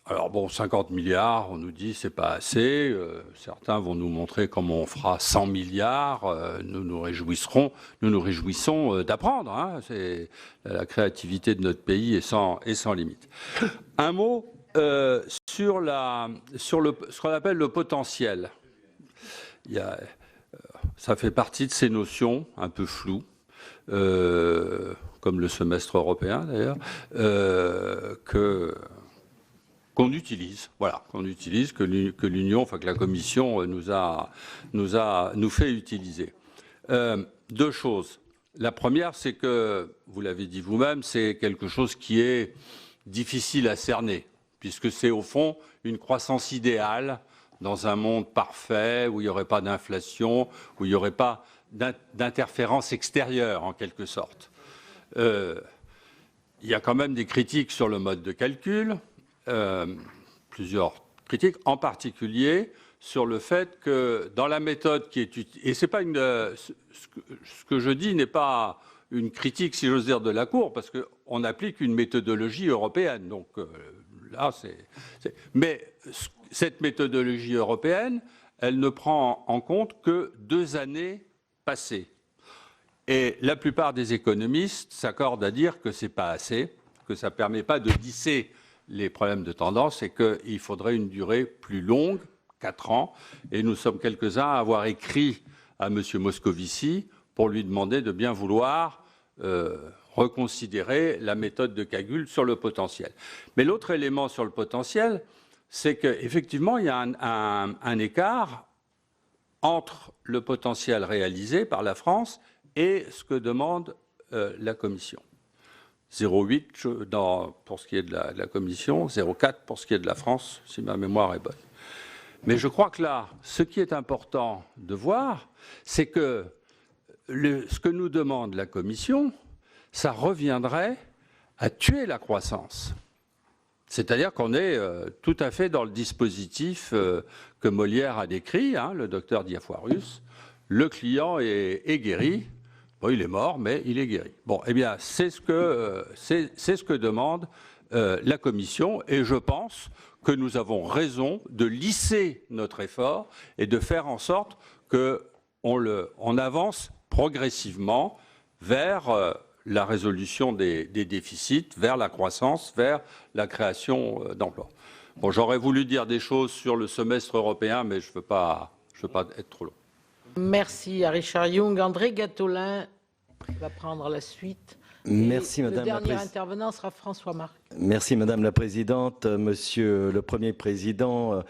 Alors bon, 50 milliards, on nous dit c'est pas assez. Certains vont nous montrer comment on fera 100 milliards. Nous nous réjouissons d'apprendre. Hein. La créativité de notre pays est sans limite. Un mot sur ce qu'on appelle le potentiel. Ça fait partie de ces notions un peu floues, comme le semestre européen d'ailleurs, qu'on utilise, voilà, que l'Union, enfin que la Commission nous fait utiliser. Deux choses. La première, c'est que, vous l'avez dit vous-même, c'est quelque chose qui est difficile à cerner, puisque c'est au fond une croissance idéale dans un monde parfait où il n'y aurait pas d'inflation, où il n'y aurait pas d'interférence extérieure en quelque sorte. Il y a quand même des critiques sur le mode de calcul. Plusieurs critiques, en particulier sur le fait que dans la méthode qui est utilisée, et c'est pas ce que je dis n'est pas une critique, si j'ose dire, de la Cour, parce qu'on applique une méthodologie européenne. Donc là, mais cette méthodologie européenne, elle ne prend en compte que 2 années passées. Et la plupart des économistes s'accordent à dire que c'est pas assez, que ça permet pas de lisser les problèmes de tendance et qu'il faudrait une durée plus longue, 4 ans. Et nous sommes quelques-uns à avoir écrit à M. Moscovici pour lui demander de bien vouloir reconsidérer la méthode de calcul sur le potentiel. Mais l'autre élément sur le potentiel, c'est qu'effectivement, il y a un écart entre le potentiel réalisé par la France et ce que demande la Commission. 0,8 pour ce qui est de la Commission, 0,4 pour ce qui est de la France, si ma mémoire est bonne. Mais je crois que là, ce qui est important de voir, c'est que ce que nous demande la Commission, ça reviendrait à tuer la croissance. C'est-à-dire qu'on est tout à fait dans le dispositif que Molière a décrit, hein, le docteur Diafoirus. Le client est guéri. Bon, il est mort, mais il est guéri. Bon, eh bien, c'est ce que demande la Commission, et je pense que nous avons raison de lisser notre effort et de faire en sorte qu'on avance progressivement vers la résolution des déficits, vers la croissance, vers la création d'emplois. Bon, j'aurais voulu dire des choses sur le semestre européen, mais je ne veux pas être trop long. Merci à Richard Yung. André Gattolin va prendre la suite. Merci, Madame la Présidente. Le dernier Présidente. intervenant sera François Marc. Merci, Madame la Présidente. Monsieur le Premier Président,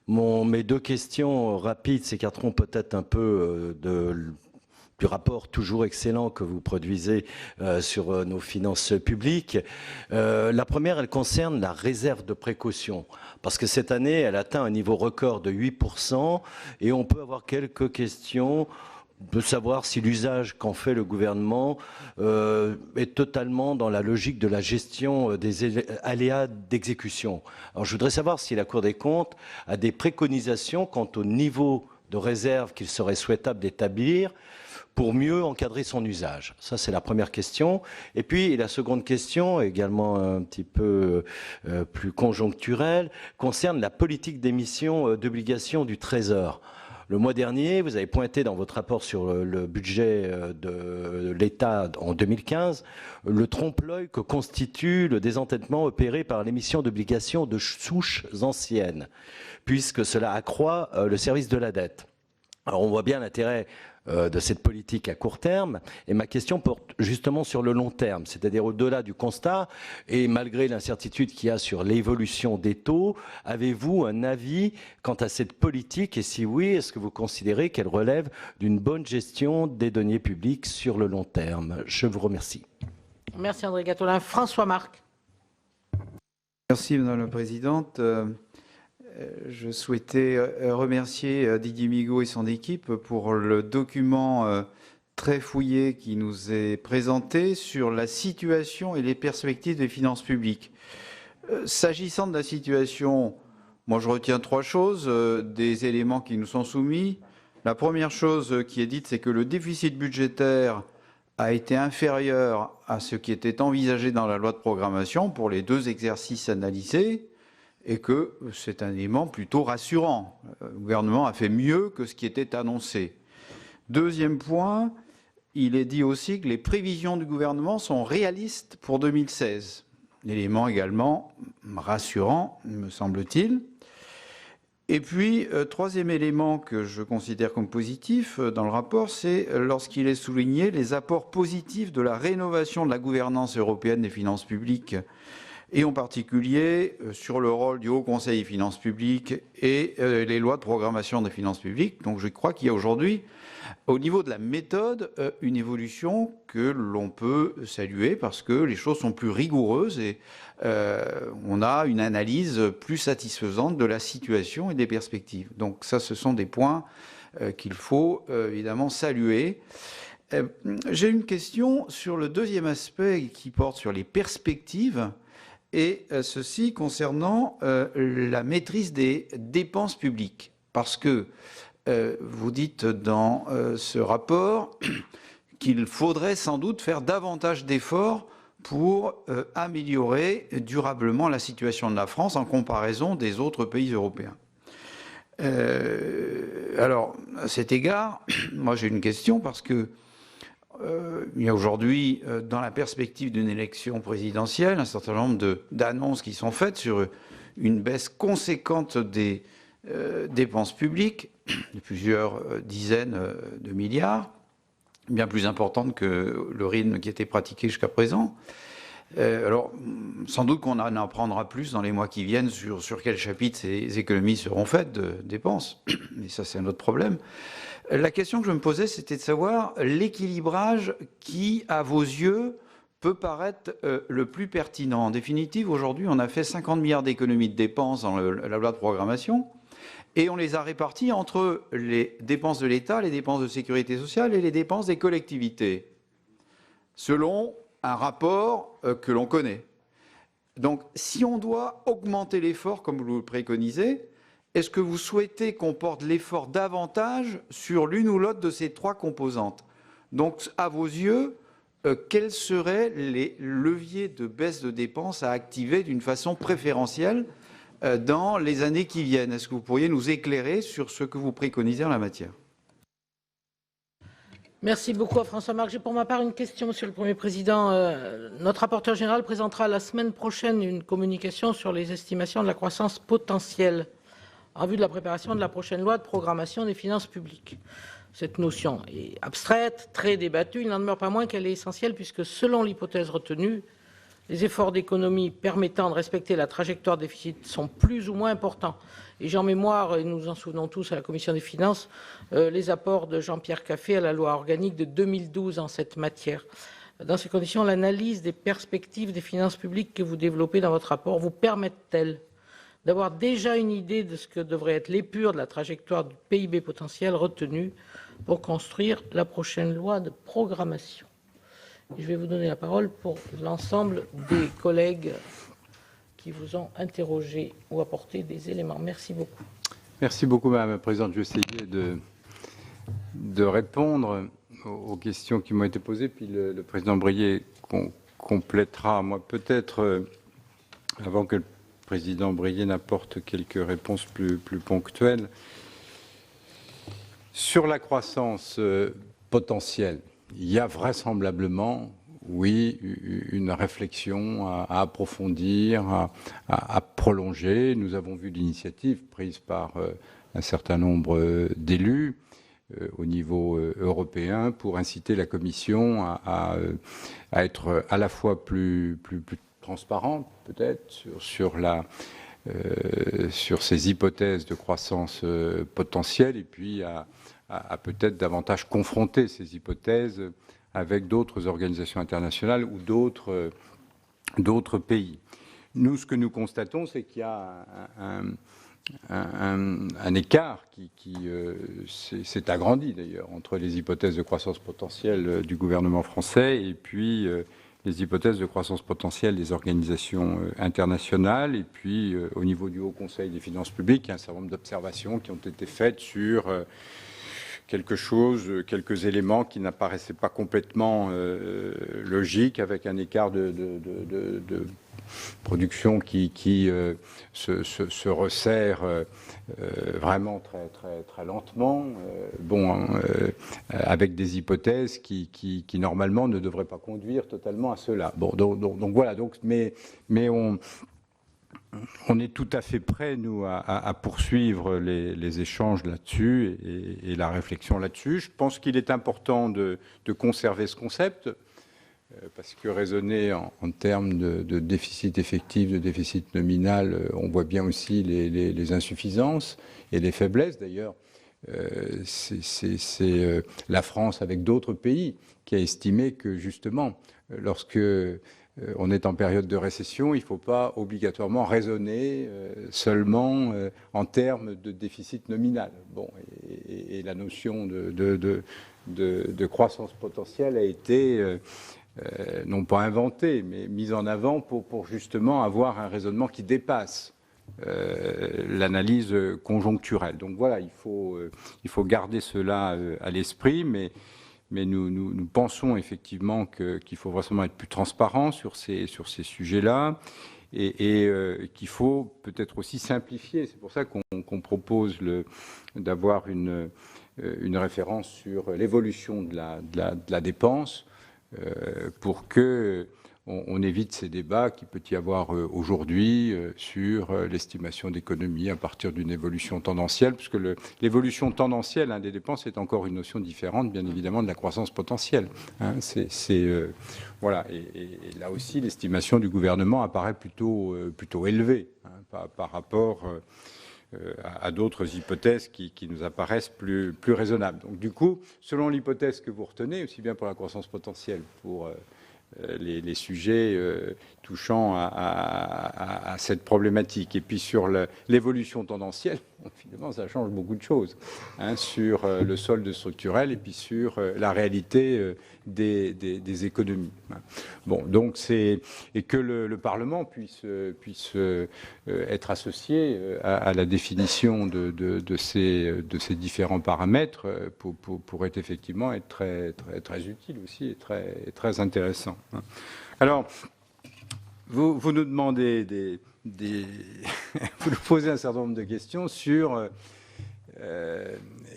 mes deux questions rapides s'écarteront peut-être un peu du rapport toujours excellent que vous produisez sur nos finances publiques. La première, elle concerne la réserve de précaution. Parce que cette année, elle atteint un niveau record de 8% et on peut avoir quelques questions de savoir si l'usage qu'en fait le gouvernement est totalement dans la logique de la gestion des aléas d'exécution. Alors je voudrais savoir si la Cour des comptes a des préconisations quant au niveau de réserve qu'il serait souhaitable d'établir pour mieux encadrer son usage. Ça, c'est la première question. Et puis, la seconde question, également un petit peu plus conjoncturelle, concerne la politique d'émission d'obligations du Trésor. Le mois dernier, vous avez pointé dans votre rapport sur le budget de l'État en 2015 le trompe-l'œil que constitue le désendettement opéré par l'émission d'obligations de souches anciennes, puisque cela accroît le service de la dette. Alors on voit bien l'intérêt de cette politique à court terme, et ma question porte justement sur le long terme, c'est-à-dire au-delà du constat, et malgré l'incertitude qu'il y a sur l'évolution des taux, avez-vous un avis quant à cette politique, et si oui, est-ce que vous considérez qu'elle relève d'une bonne gestion des deniers publics sur le long terme? Je vous remercie. Merci André Gattolin. François Marc. Merci Madame la Présidente. Je souhaitais remercier Didier Migaud et son équipe pour le document très fouillé qui nous est présenté sur la situation et les perspectives des finances publiques. S'agissant de la situation, moi je retiens trois choses, des éléments qui nous sont soumis. La première chose qui est dite, c'est que le déficit budgétaire a été inférieur à ce qui était envisagé dans la loi de programmation pour les deux exercices analysés, et que c'est un élément plutôt rassurant. Le gouvernement a fait mieux que ce qui était annoncé. Deuxième point, il est dit aussi que les prévisions du gouvernement sont réalistes pour 2016. L'élément également rassurant, me semble-t-il. Et puis, troisième élément que je considère comme positif dans le rapport, c'est lorsqu'il est souligné les apports positifs de la rénovation de la gouvernance européenne des finances publiques, et en particulier sur le rôle du Haut Conseil des finances publiques et les lois de programmation des finances publiques. Donc je crois qu'il y a aujourd'hui, au niveau de la méthode, une évolution que l'on peut saluer parce que les choses sont plus rigoureuses et on a une analyse plus satisfaisante de la situation et des perspectives. Donc ça, ce sont des points qu'il faut évidemment saluer. J'ai une question sur le deuxième aspect qui porte sur les perspectives. Et ceci concernant la maîtrise des dépenses publiques. Parce que vous dites dans ce rapport qu'il faudrait sans doute faire davantage d'efforts pour améliorer durablement la situation de la France en comparaison des autres pays européens. Alors, à cet égard, moi j'ai une question parce que il y a aujourd'hui, dans la perspective d'une élection présidentielle, un certain nombre d'annonces qui sont faites sur une baisse conséquente des dépenses publiques, de plusieurs dizaines de milliards, bien plus importante que le rythme qui était pratiqué jusqu'à présent. Alors, sans doute qu'on en apprendra plus dans les mois qui viennent sur quel chapitre ces économies seront faites de dépenses, mais ça c'est un autre problème. La question que je me posais, c'était de savoir l'équilibrage qui, à vos yeux, peut paraître le plus pertinent. En définitive, aujourd'hui, on a fait 50 milliards d'économies de dépenses dans la loi de programmation et on les a répartis entre les dépenses de l'État, les dépenses de sécurité sociale et les dépenses des collectivités, selon un rapport que l'on connaît. Donc, si on doit augmenter l'effort, comme vous le préconisez, est-ce que vous souhaitez qu'on porte l'effort davantage sur l'une ou l'autre de ces trois composantes? Donc, à vos yeux, quels seraient les leviers de baisse de dépenses à activer d'une façon préférentielle dans les années qui viennent? Est-ce que vous pourriez nous éclairer sur ce que vous préconisez en la matière? Merci beaucoup à François Marc. J'ai pour ma part une question, Monsieur le Premier Président. Notre rapporteur général présentera la semaine prochaine une communication sur les estimations de la croissance potentielle en vue de la préparation de la prochaine loi de programmation des finances publiques. Cette notion est abstraite, très débattue, il n'en demeure pas moins qu'elle est essentielle puisque selon l'hypothèse retenue, les efforts d'économie permettant de respecter la trajectoire déficit sont plus ou moins importants. Et j'ai en mémoire, et nous nous en souvenons tous à la Commission des finances, les apports de Jean-Pierre Caffé à la loi organique de 2012 en cette matière. Dans ces conditions, l'analyse des perspectives des finances publiques que vous développez dans votre rapport vous permettent-elles d'avoir déjà une idée de ce que devrait être l'épure de la trajectoire du PIB potentiel retenu pour construire la prochaine loi de programmation? Je vais vous donner la parole pour l'ensemble des collègues qui vous ont interrogé ou apporté des éléments. Merci beaucoup. Merci beaucoup, Madame la Présidente. Je vais essayer de répondre aux questions qui m'ont été posées, puis le Président Brié complétera. Moi, peut-être, avant que le Président Brié n'apporte quelques réponses plus ponctuelles, sur la croissance potentielle, il y a vraisemblablement, oui, une réflexion à approfondir, à prolonger. Nous avons vu l'initiative prise par un certain nombre d'élus au niveau européen pour inciter la Commission à être à la fois plus transparente, peut-être, sur ces hypothèses de croissance potentielle, et puis à peut-être davantage confronter ces hypothèses avec d'autres organisations internationales ou d'autres pays. Nous, ce que nous constatons, c'est qu'il y a un écart qui s'est agrandi d'ailleurs entre les hypothèses de croissance potentielle du gouvernement français et puis les hypothèses de croissance potentielle des organisations internationales. Et puis au niveau du Haut Conseil des finances publiques, il y a un certain nombre d'observations qui ont été faites sur quelques éléments qui n'apparaissaient pas complètement logiques, avec un écart de production qui se resserre vraiment très lentement, avec des hypothèses qui normalement ne devraient pas conduire totalement à cela. Bon, donc voilà. Mais on est tout à fait prêts, nous, à poursuivre les échanges là-dessus et la réflexion là-dessus. Je pense qu'il est important de conserver ce concept, parce que raisonner en termes de déficit effectif, de déficit nominal, on voit bien aussi les insuffisances et les faiblesses. D'ailleurs, c'est la France, avec d'autres pays, qui a estimé que, justement, lorsque on est en période de récession, il ne faut pas obligatoirement raisonner seulement en termes de déficit nominal. Bon, et la notion de croissance potentielle a été non pas inventée, mais mise en avant pour justement avoir un raisonnement qui dépasse l'analyse conjoncturelle. Donc voilà, il faut garder cela à l'esprit, mais nous pensons effectivement qu'il faut vraiment être plus transparent sur ces sujets-là et qu'il faut peut-être aussi simplifier. C'est pour ça qu'on propose d'avoir une référence sur l'évolution de la dépense pour que on évite ces débats qu'il peut y avoir aujourd'hui sur l'estimation d'économie à partir d'une évolution tendancielle, puisque l'évolution tendancielle des dépenses est encore une notion différente, bien évidemment, de la croissance potentielle. Voilà. Et là aussi, l'estimation du gouvernement apparaît plutôt élevée par rapport à d'autres hypothèses qui nous apparaissent plus raisonnables. Donc, du coup, selon l'hypothèse que vous retenez, aussi bien pour la croissance potentielle, pour les sujets touchant à cette problématique. Et puis sur l'évolution tendancielle, finalement, ça change beaucoup de choses sur le solde structurel et puis sur la réalité des économies. Bon, donc et que le Parlement puisse être associé à la définition de ces différents paramètres pourrait effectivement être très utile aussi et très intéressant. Alors, vous nous demandez vous nous posez un certain nombre de questions sur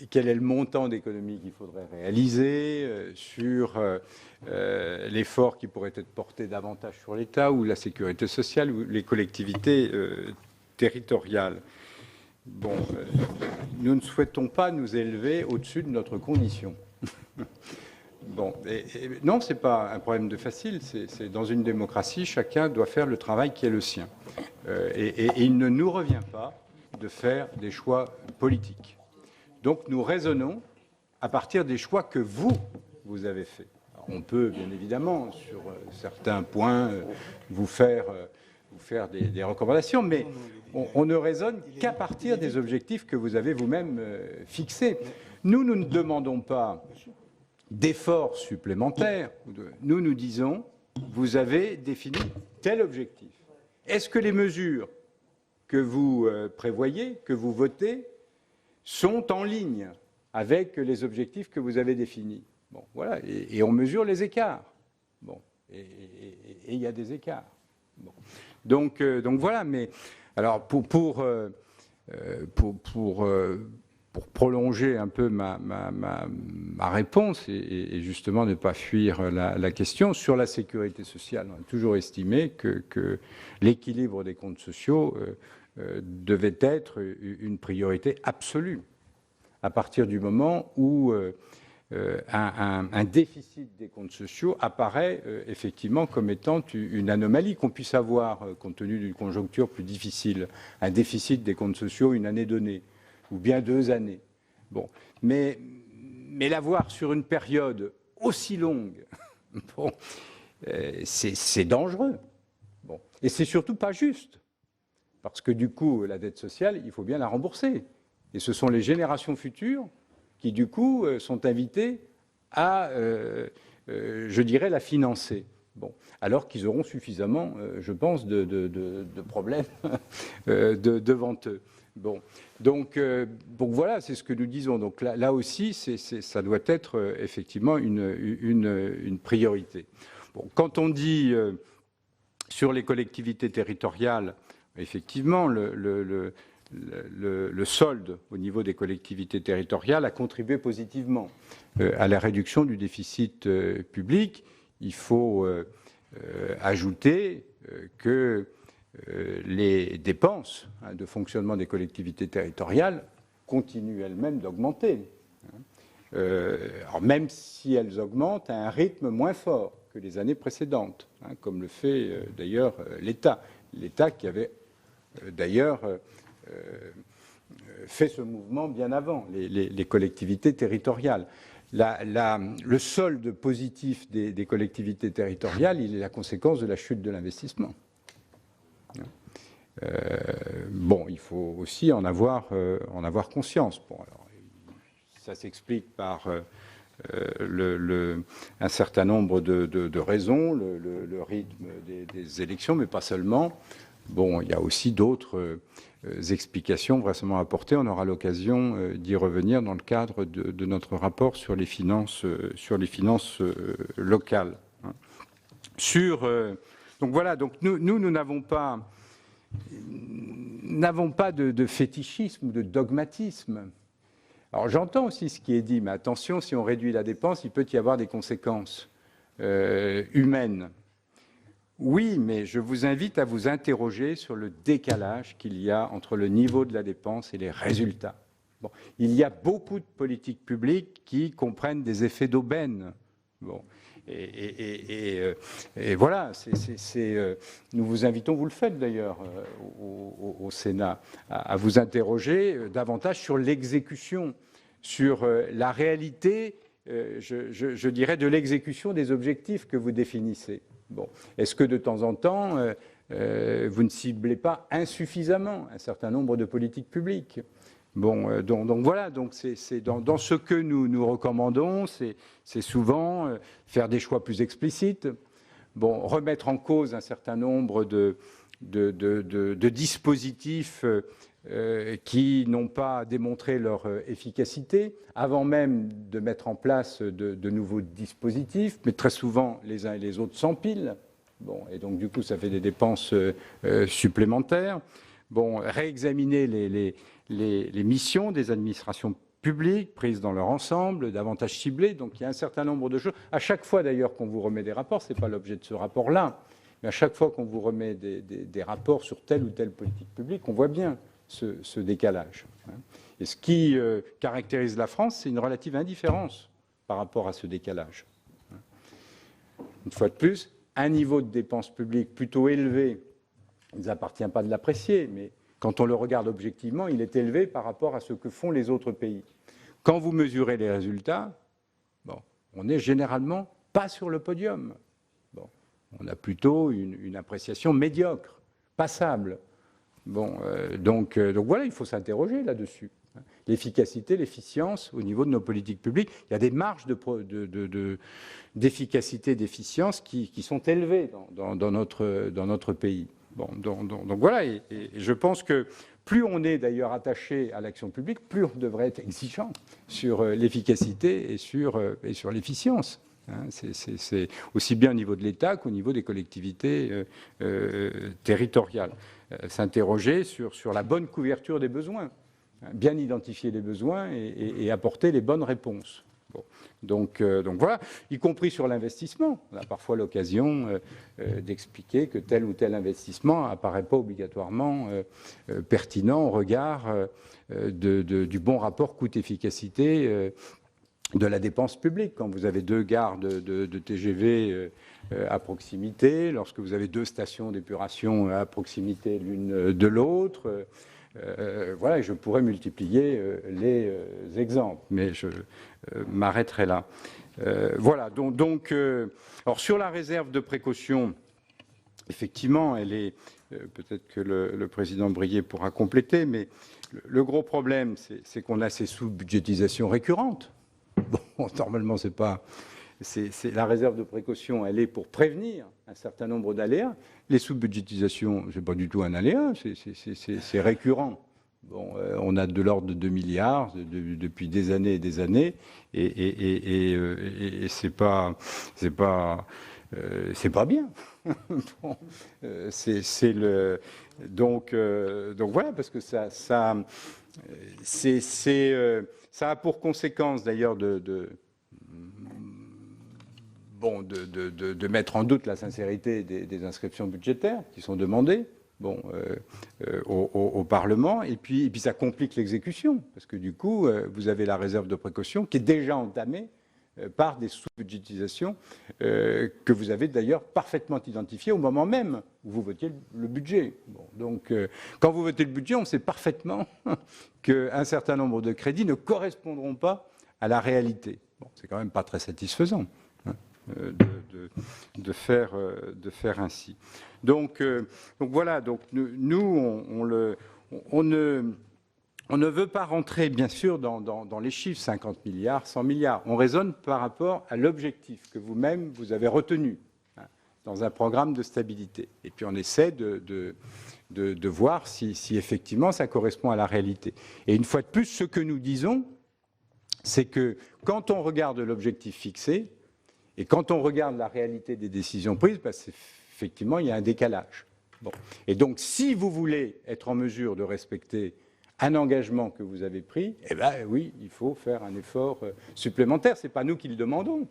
quel est le montant d'économie qu'il faudrait réaliser, sur l'effort qui pourrait être porté davantage sur l'État ou la sécurité sociale ou les collectivités territoriales. Bon, nous ne souhaitons pas nous élever au-dessus de notre condition. Bon, non, c'est pas un problème de facile. C'est dans une démocratie, chacun doit faire le travail qui est le sien. Et il ne nous revient pas de faire des choix politiques. Donc, nous raisonnons à partir des choix que vous avez faits. Alors, on peut, bien évidemment, sur certains points, vous faire des recommandations, mais on ne raisonne qu'à partir des objectifs que vous avez vous-même fixés. Nous ne demandons pas d'efforts supplémentaires. Nous disons, vous avez défini tel objectif. Est-ce que les mesures que vous prévoyez, que vous votez, sont en ligne avec les objectifs que vous avez définis? Bon, voilà, et on mesure les écarts. Bon, et il y a des écarts. Bon. Donc voilà, mais alors pour prolonger un peu ma réponse et justement ne pas fuir la question, sur la sécurité sociale, on a toujours estimé que l'équilibre des comptes sociaux devait être une priorité absolue. À partir du moment où un déficit des comptes sociaux apparaît effectivement comme étant une anomalie qu'on puisse avoir, compte tenu d'une conjoncture plus difficile, un déficit des comptes sociaux une année donnée, ou bien 2 années. Bon, mais l'avoir sur une période aussi longue, bon, c'est dangereux. Bon, et c'est surtout pas juste, parce que du coup, la dette sociale, il faut bien la rembourser. Et ce sont les générations futures qui, du coup, sont invitées à, je dirais, la financer. Bon, alors qu'ils auront suffisamment, je pense, de problèmes devant eux. Bon, donc voilà, c'est ce que nous disons. Donc là aussi, ça doit être effectivement une priorité. Bon, quand on dit sur les collectivités territoriales, effectivement, le solde au niveau des collectivités territoriales a contribué positivement à la réduction du déficit public. Il faut ajouter que les dépenses de fonctionnement des collectivités territoriales continuent elles-mêmes d'augmenter. Alors même si elles augmentent à un rythme moins fort que les années précédentes, comme le fait d'ailleurs l'État. L'État qui avait d'ailleurs fait ce mouvement bien avant les collectivités territoriales. Le solde positif des collectivités territoriales, il est la conséquence de la chute de l'investissement. Bon, il faut aussi en avoir conscience. Bon, alors, ça s'explique par un certain nombre de raisons, le rythme des élections, mais pas seulement. Bon, il y a aussi d'autres explications vraisemblablement apportées. On aura l'occasion d'y revenir dans le cadre de notre rapport sur les finances locales. Donc voilà, donc nous n'avons pas de fétichisme ou de dogmatisme. Alors j'entends aussi ce qui est dit, mais attention, si on réduit la dépense, il peut y avoir des conséquences humaines. Oui, mais je vous invite à vous interroger sur le décalage qu'il y a entre le niveau de la dépense et les résultats. Bon, il y a beaucoup de politiques publiques qui comprennent des effets d'aubaine. Bon. Et voilà, nous vous invitons, vous le faites d'ailleurs au Sénat, à vous interroger davantage sur l'exécution, sur la réalité, je dirais, de l'exécution des objectifs que vous définissez. Bon. Est-ce que de temps en temps, vous ne ciblez pas insuffisamment un certain nombre de politiques publiques? Bon, donc voilà, donc c'est dans ce que nous recommandons, c'est souvent faire des choix plus explicites, bon, remettre en cause un certain nombre de dispositifs qui n'ont pas démontré leur efficacité, avant même de mettre en place de nouveaux dispositifs, mais très souvent les uns et les autres s'empilent. Bon, et donc du coup, ça fait des dépenses supplémentaires. Bon, réexaminer les missions des administrations publiques prises dans leur ensemble, davantage ciblées. Donc il y a un certain nombre de choses. À chaque fois d'ailleurs qu'on vous remet des rapports, ce n'est pas l'objet de ce rapport-là, mais à chaque fois qu'on vous remet des rapports sur telle ou telle politique publique, on voit bien ce décalage. Et ce qui caractérise la France, c'est une relative indifférence par rapport à ce décalage. Une fois de plus, un niveau de dépenses publiques plutôt élevé, il ne nous appartient pas de l'apprécier, mais quand on le regarde objectivement, il est élevé par rapport à ce que font les autres pays. Quand vous mesurez les résultats, bon, on n'est généralement pas sur le podium. Bon, on a plutôt une appréciation médiocre, passable. Bon, donc voilà, il faut s'interroger là-dessus. L'efficacité, l'efficience au niveau de nos politiques publiques. Il y a des marges d'efficacité, d'efficience qui sont élevées dans notre pays. Bon, donc voilà, et je pense que plus on est d'ailleurs attaché à l'action publique, plus on devrait être exigeant sur l'efficacité et sur l'efficience. C'est aussi bien au niveau de l'État qu'au niveau des collectivités territoriales. S'interroger sur la bonne couverture des besoins, bien identifier les besoins et apporter les bonnes réponses. Bon. Donc voilà, y compris sur l'investissement. On a parfois l'occasion d'expliquer que tel ou tel investissement n'apparaît pas obligatoirement pertinent au regard du bon rapport coût-efficacité de la dépense publique. Quand vous avez 2 gares de TGV à proximité, lorsque vous avez 2 stations d'épuration à proximité l'une de l'autre, voilà, et je pourrais multiplier les exemples, mais je m'arrêterai là. Voilà, donc alors sur la réserve de précaution, effectivement, elle est, peut-être que le président Brier pourra compléter, mais le gros problème, c'est qu'on a ces sous-budgétisations récurrentes. Bon, normalement, c'est la réserve de précaution, elle est pour prévenir un certain nombre d'aléas. Les sous-budgétisations, c'est pas du tout un aléa, c'est récurrent. Bon, on a de l'ordre de 2 milliards depuis des années et des années, et c'est pas bien. Bon, donc voilà, parce que ça a pour conséquence d'ailleurs de mettre en doute la sincérité des inscriptions budgétaires qui sont demandées au Parlement, et puis ça complique l'exécution, parce que du coup, vous avez la réserve de précaution qui est déjà entamée par des sous-budgétisations que vous avez d'ailleurs parfaitement identifiées au moment même où vous votiez le budget. Bon, donc, quand vous votez le budget, on sait parfaitement qu'un certain nombre de crédits ne correspondront pas à la réalité. Bon, c'est quand même pas très satisfaisant de faire ainsi. Donc voilà. Donc nous, on ne veut pas rentrer, bien sûr, dans les chiffres 50 milliards, 100 milliards. On raisonne par rapport à l'objectif que vous-même, vous avez retenu dans un programme de stabilité. Et puis on essaie de voir si effectivement ça correspond à la réalité. Et une fois de plus, ce que nous disons, c'est que quand on regarde l'objectif fixé et quand on regarde la réalité des décisions prises, effectivement, il y a un décalage. Bon. Et donc, si vous voulez être en mesure de respecter un engagement que vous avez pris, eh bien oui, il faut faire un effort supplémentaire. Ce n'est pas nous qui le demandons.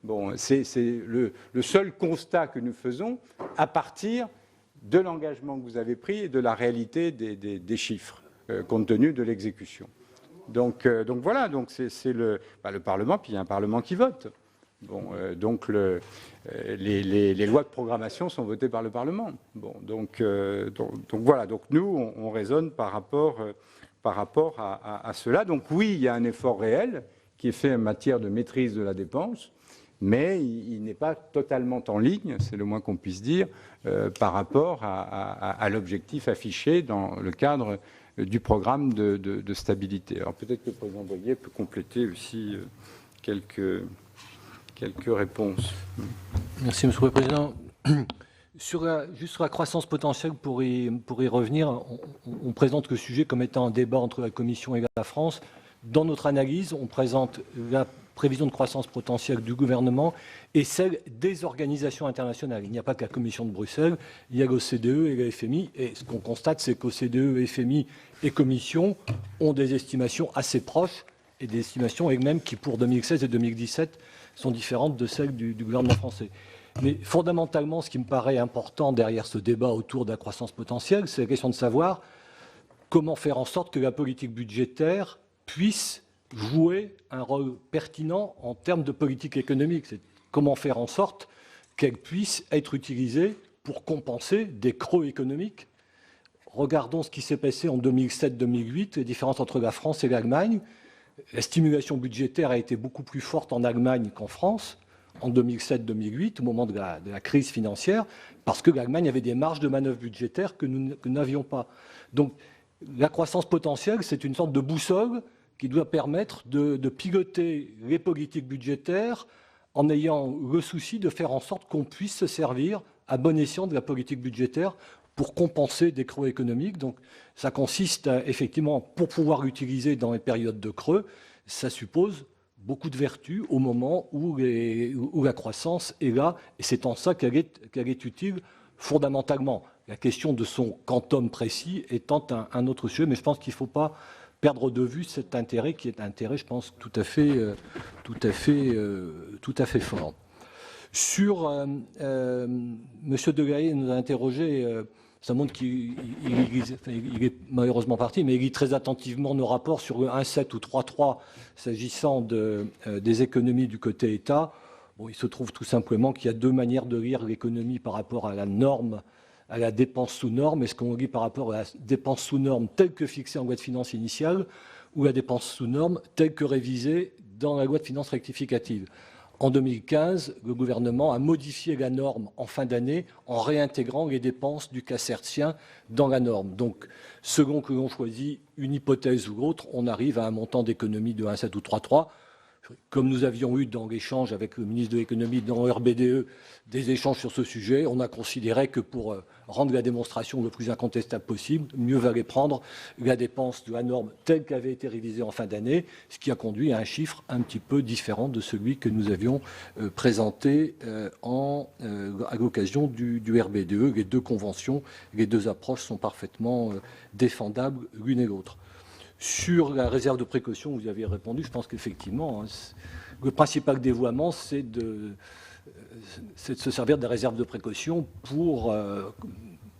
Bon, c'est le seul constat que nous faisons à partir de l'engagement que vous avez pris et de la réalité des chiffres, compte tenu de l'exécution. Donc voilà, donc c'est le Parlement, puis il y a un Parlement qui vote. Bon, donc les lois de programmation sont votées par le Parlement. Bon, donc voilà, donc nous on raisonne par rapport à cela. Donc oui, il y a un effort réel qui est fait en matière de maîtrise de la dépense, mais il n'est pas totalement en ligne, c'est le moins qu'on puisse dire, par rapport à l'objectif affiché dans le cadre du programme de stabilité. Alors peut-être que le président Boyer peut compléter aussi quelques réponses. Merci, Monsieur le Président. Juste sur la croissance potentielle, pour y revenir, on présente le sujet comme étant un débat entre la Commission et la France. Dans notre analyse, on présente la prévision de croissance potentielle du gouvernement et celle des organisations internationales. Il n'y a pas que la Commission de Bruxelles, il y a l'OCDE et la FMI. Et ce qu'on constate, c'est qu'OCDE, FMI et Commission ont des estimations assez proches et des estimations elles-mêmes qui, pour 2016 et 2017, sont différentes de celles du gouvernement français. Mais fondamentalement, ce qui me paraît important derrière ce débat autour de la croissance potentielle, c'est la question de savoir comment faire en sorte que la politique budgétaire puisse jouer un rôle pertinent en termes de politique économique. C'est comment faire en sorte qu'elle puisse être utilisée pour compenser des creux économiques. Regardons ce qui s'est passé en 2007-2008, les différences entre la France et l'Allemagne. La stimulation budgétaire a été beaucoup plus forte en Allemagne qu'en France en 2007-2008, au moment de la crise financière, parce que l'Allemagne avait des marges de manœuvre budgétaires que nous n'avions pas. Donc la croissance potentielle, c'est une sorte de boussole qui doit permettre de piloter les politiques budgétaires en ayant le souci de faire en sorte qu'on puisse se servir à bon escient de la politique budgétaire pour compenser des creux économiques. Donc ça consiste à, effectivement, pour pouvoir l'utiliser dans les périodes de creux, ça suppose beaucoup de vertus au moment où la croissance est là, et c'est en ça qu'elle est utile fondamentalement. La question de son quantum précis étant un autre sujet, mais je pense qu'il ne faut pas perdre de vue cet intérêt qui est un intérêt, je pense, tout à fait fort. Sur Monsieur Delahaye nous a interrogé. Ça montre qu'il est malheureusement parti, mais il lit très attentivement nos rapports sur le 1,7 ou 3,3 s'agissant des économies du côté État. Bon, il se trouve tout simplement qu'il y a deux manières de lire l'économie par rapport à la norme, à la dépense sous norme. Est-ce qu'on lit par rapport à la dépense sous norme telle que fixée en loi de finances initiale ou la dépense sous norme telle que révisée dans la loi de finances rectificative? En 2015, le gouvernement a modifié la norme en fin d'année en réintégrant les dépenses du cas hertzien dans la norme. Donc, selon que l'on choisit une hypothèse ou l'autre, on arrive à un montant d'économie de 1,7 ou 3,3. Comme nous avions eu dans l'échange avec le ministre de l'économie dans le RBDE des échanges sur ce sujet, on a considéré que pour rendre la démonstration le plus incontestable possible, mieux valait prendre la dépense de la norme telle qu'elle avait été révisée en fin d'année, ce qui a conduit à un chiffre un petit peu différent de celui que nous avions présenté à l'occasion du RBDE. Les deux conventions, les deux approches sont parfaitement défendables l'une et l'autre. Sur la réserve de précaution, vous y avez répondu, je pense qu'effectivement, le principal dévoiement, c'est de se servir de la réserve de précaution pour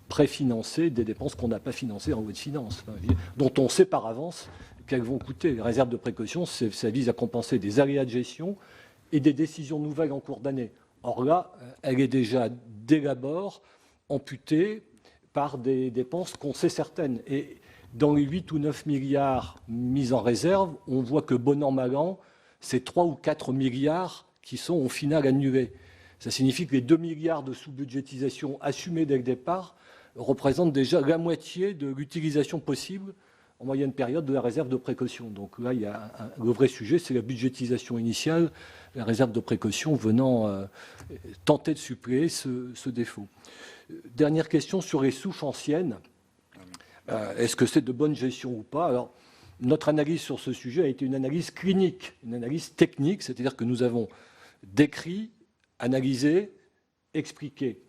préfinancer des dépenses qu'on n'a pas financées en loi de finances, dont on sait par avance qu'elles vont coûter. La réserve de précaution, ça vise à compenser des aléas de gestion et des décisions nouvelles en cours d'année. Or là, elle est déjà dès l'abord amputée par des dépenses qu'on sait certaines. Et dans les 8 ou 9 milliards mis en réserve, on voit que bon an, mal an, c'est 3 ou 4 milliards qui sont au final annulés. Ça signifie que les 2 milliards de sous-budgétisation assumés dès le départ représentent déjà la moitié de l'utilisation possible en moyenne période de la réserve de précaution. Donc là, le vrai sujet, c'est la budgétisation initiale, la réserve de précaution venant tenter de suppléer ce défaut. Dernière question sur les souches anciennes. Est-ce que c'est de bonne gestion ou pas? Alors, notre analyse sur ce sujet a été une analyse clinique, une analyse technique, c'est-à-dire que nous avons décrit, analysé, expliqué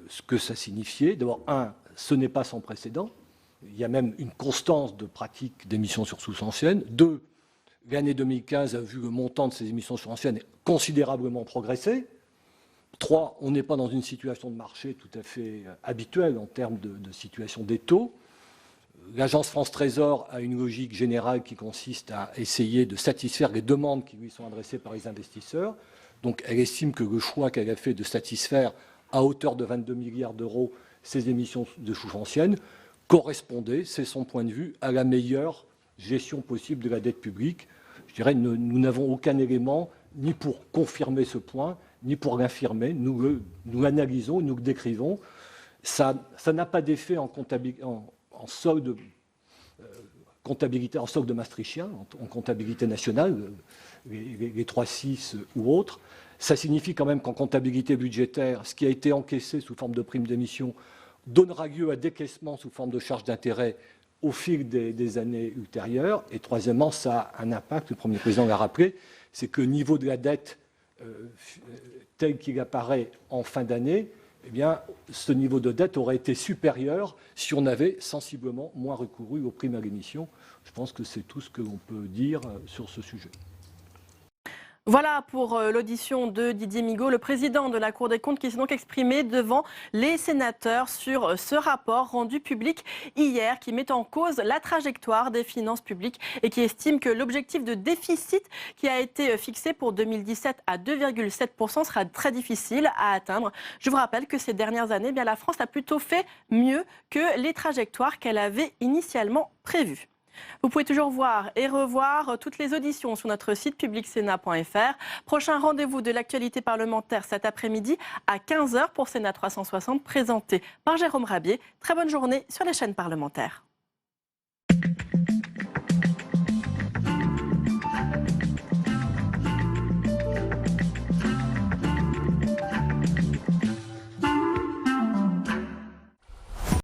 ce que ça signifiait. D'abord, ce n'est pas sans précédent. Il y a même une constance de pratique d'émissions sur souches anciennes. 2, l'année 2015 a vu le montant de ces émissions sur anciennes considérablement progresser. 3, on n'est pas dans une situation de marché tout à fait habituelle en termes de situation des taux. L'agence France Trésor a une logique générale qui consiste à essayer de satisfaire les demandes qui lui sont adressées par les investisseurs. Donc elle estime que le choix qu'elle a fait de satisfaire à hauteur de 22 milliards d'euros ces émissions de souches anciennes correspondait, c'est son point de vue, à la meilleure gestion possible de la dette publique. Je dirais, nous n'avons aucun élément ni pour confirmer ce point, ni pour l'infirmer. Nous l'analysons, nous le décrivons. Ça n'a pas d'effet en solde maastrichtien, en comptabilité nationale, les 3,6 ou autres. Ça signifie quand même qu'en comptabilité budgétaire, ce qui a été encaissé sous forme de prime d'émission donnera lieu à décaissement sous forme de charges d'intérêt au fil des années ultérieures. Et troisièmement, ça a un impact, le Premier président l'a rappelé, c'est que le niveau de la dette tel qu'il apparaît en fin d'année, eh bien, ce niveau de dette aurait été supérieur si on avait sensiblement moins recouru aux primes à l'émission. Je pense que c'est tout ce que l'on peut dire sur ce sujet. Voilà pour l'audition de Didier Migaud, le président de la Cour des comptes, qui s'est donc exprimé devant les sénateurs sur ce rapport rendu public hier, qui met en cause la trajectoire des finances publiques et qui estime que l'objectif de déficit qui a été fixé pour 2017 à 2,7% sera très difficile à atteindre. Je vous rappelle que ces dernières années, eh bien, la France a plutôt fait mieux que les trajectoires qu'elle avait initialement prévues. Vous pouvez toujours voir et revoir toutes les auditions sur notre site publicsénat.fr. Prochain rendez-vous de l'actualité parlementaire cet après-midi à 15h pour Sénat 360, présenté par Jérôme Rabier. Très bonne journée sur les chaînes parlementaires.